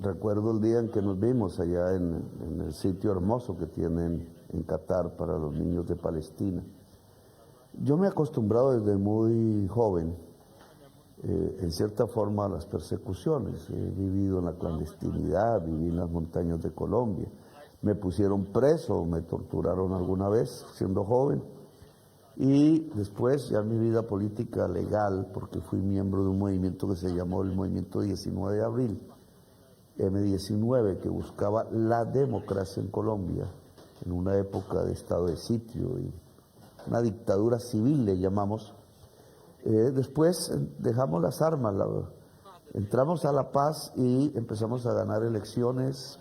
Recuerdo el día en que nos vimos allá en el sitio hermoso que tienen en Qatar para los niños de Palestina. Yo me he acostumbrado desde muy joven, en cierta forma, a las persecuciones. He vivido en la clandestinidad, viví en las montañas de Colombia. Me pusieron preso, me torturaron alguna vez siendo joven. Y después ya mi vida política legal, porque fui miembro de un movimiento que se llamó el Movimiento 19 de Abril, M19, que buscaba la democracia en Colombia, en una época de estado de sitio y una dictadura civil, le llamamos. Después dejamos las armas, entramos a La Paz y empezamos a ganar elecciones.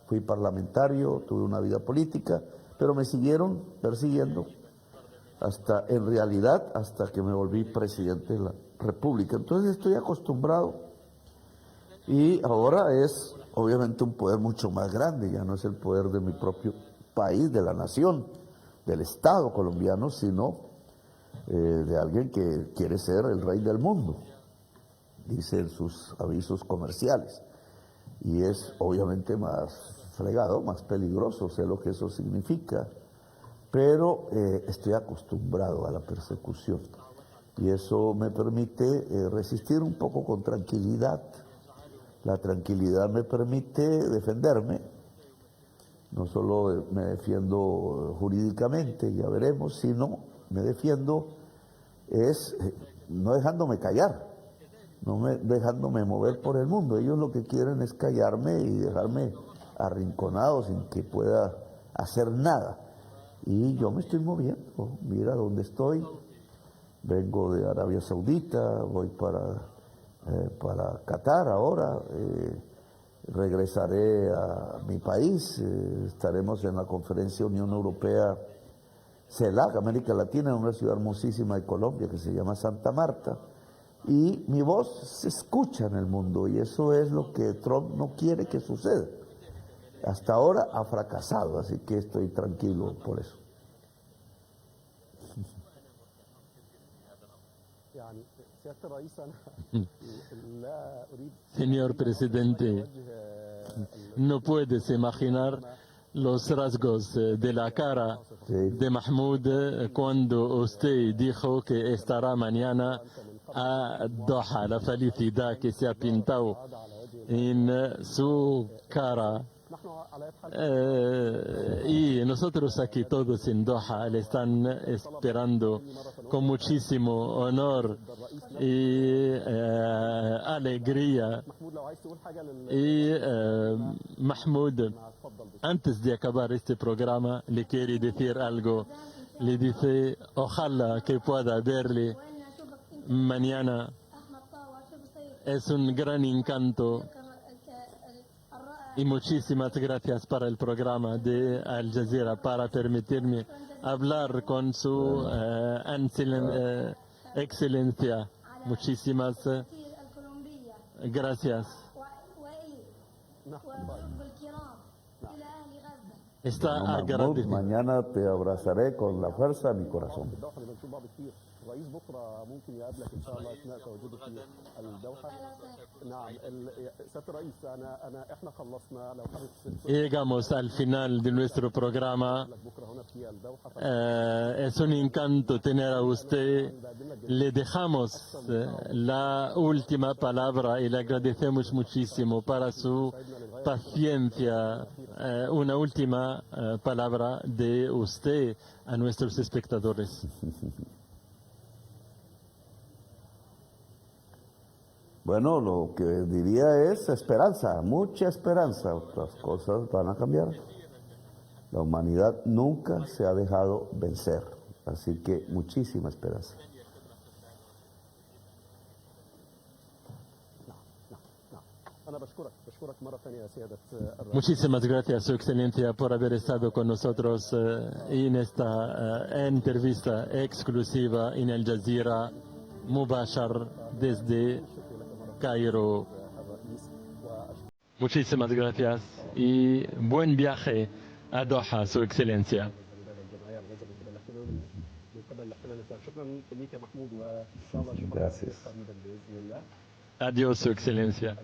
Fui parlamentario, tuve una vida política, pero me siguieron persiguiendo en realidad, hasta que me volví presidente de la República. Entonces estoy acostumbrado y ahora es obviamente un poder mucho más grande, ya no es el poder de mi propio país, de la nación, del Estado colombiano, sino de alguien que quiere ser el rey del mundo, dice en sus avisos comerciales. Y es obviamente más fregado, más peligroso, sé lo que eso significa. Pero estoy acostumbrado a la persecución y eso me permite resistir un poco con tranquilidad. La tranquilidad me permite defenderme, no solo me defiendo jurídicamente, ya veremos, sino me defiendo no dejándome callar, dejándome mover por el mundo. Ellos lo que quieren es callarme y dejarme arrinconado sin que pueda hacer nada. Y yo me estoy moviendo, mira dónde estoy, vengo de Arabia Saudita, voy para Qatar ahora, regresaré a mi país, estaremos en la conferencia Unión Europea CELAC, América Latina, en una ciudad hermosísima de Colombia que se llama Santa Marta, y mi voz se escucha en el mundo y eso es lo que Trump no quiere que suceda. Hasta ahora ha fracasado, así que estoy tranquilo por eso. Señor presidente, no puedes imaginar los rasgos de la cara de Mahmoud cuando usted dijo que estará mañana a Doha, la felicidad que se ha pintado en su cara. Y nosotros aquí todos en Doha le están esperando con muchísimo honor y alegría. Y Mahmoud, antes de acabar este programa, le quiere decir algo. Le dice, ojalá que pueda verle mañana. Es un gran encanto. Y muchísimas gracias para el programa de Al Jazeera, para permitirme hablar con su excelencia. Muchísimas gracias. Está agradecido. Mañana te abrazaré con la fuerza de mi corazón. الرئيس بكره ممكن يقابلك ان شاء الله اثناء تواجده في الدوحه. نعم سياده الرئيس احنا خلصنا لو حضرتك Llegamos al final de nuestro programa. Es un encanto tener a usted. Le dejamos la última palabra y le agradecemos muchísimo para su paciencia. Una última última palabra de usted a nuestros espectadores. Bueno, lo que diría es esperanza, mucha esperanza. Las cosas van a cambiar. La humanidad nunca se ha dejado vencer, así que muchísima esperanza. أنا بشكرك مرة ثانية يا سيادة الرئيس. Muchísimas gracias, Su Excelencia, por haber estado con nosotros en esta entrevista exclusiva en Al Jazeera, Mubashar, desde Cairo. Muchísimas gracias y buen viaje a Doha, Su Excelencia. Gracias. Adiós, Su Excelencia.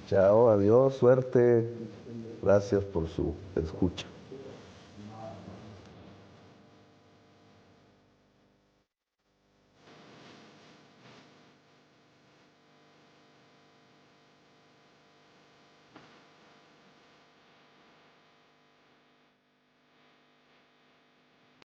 Chao, adiós, suerte. Gracias por su escucha.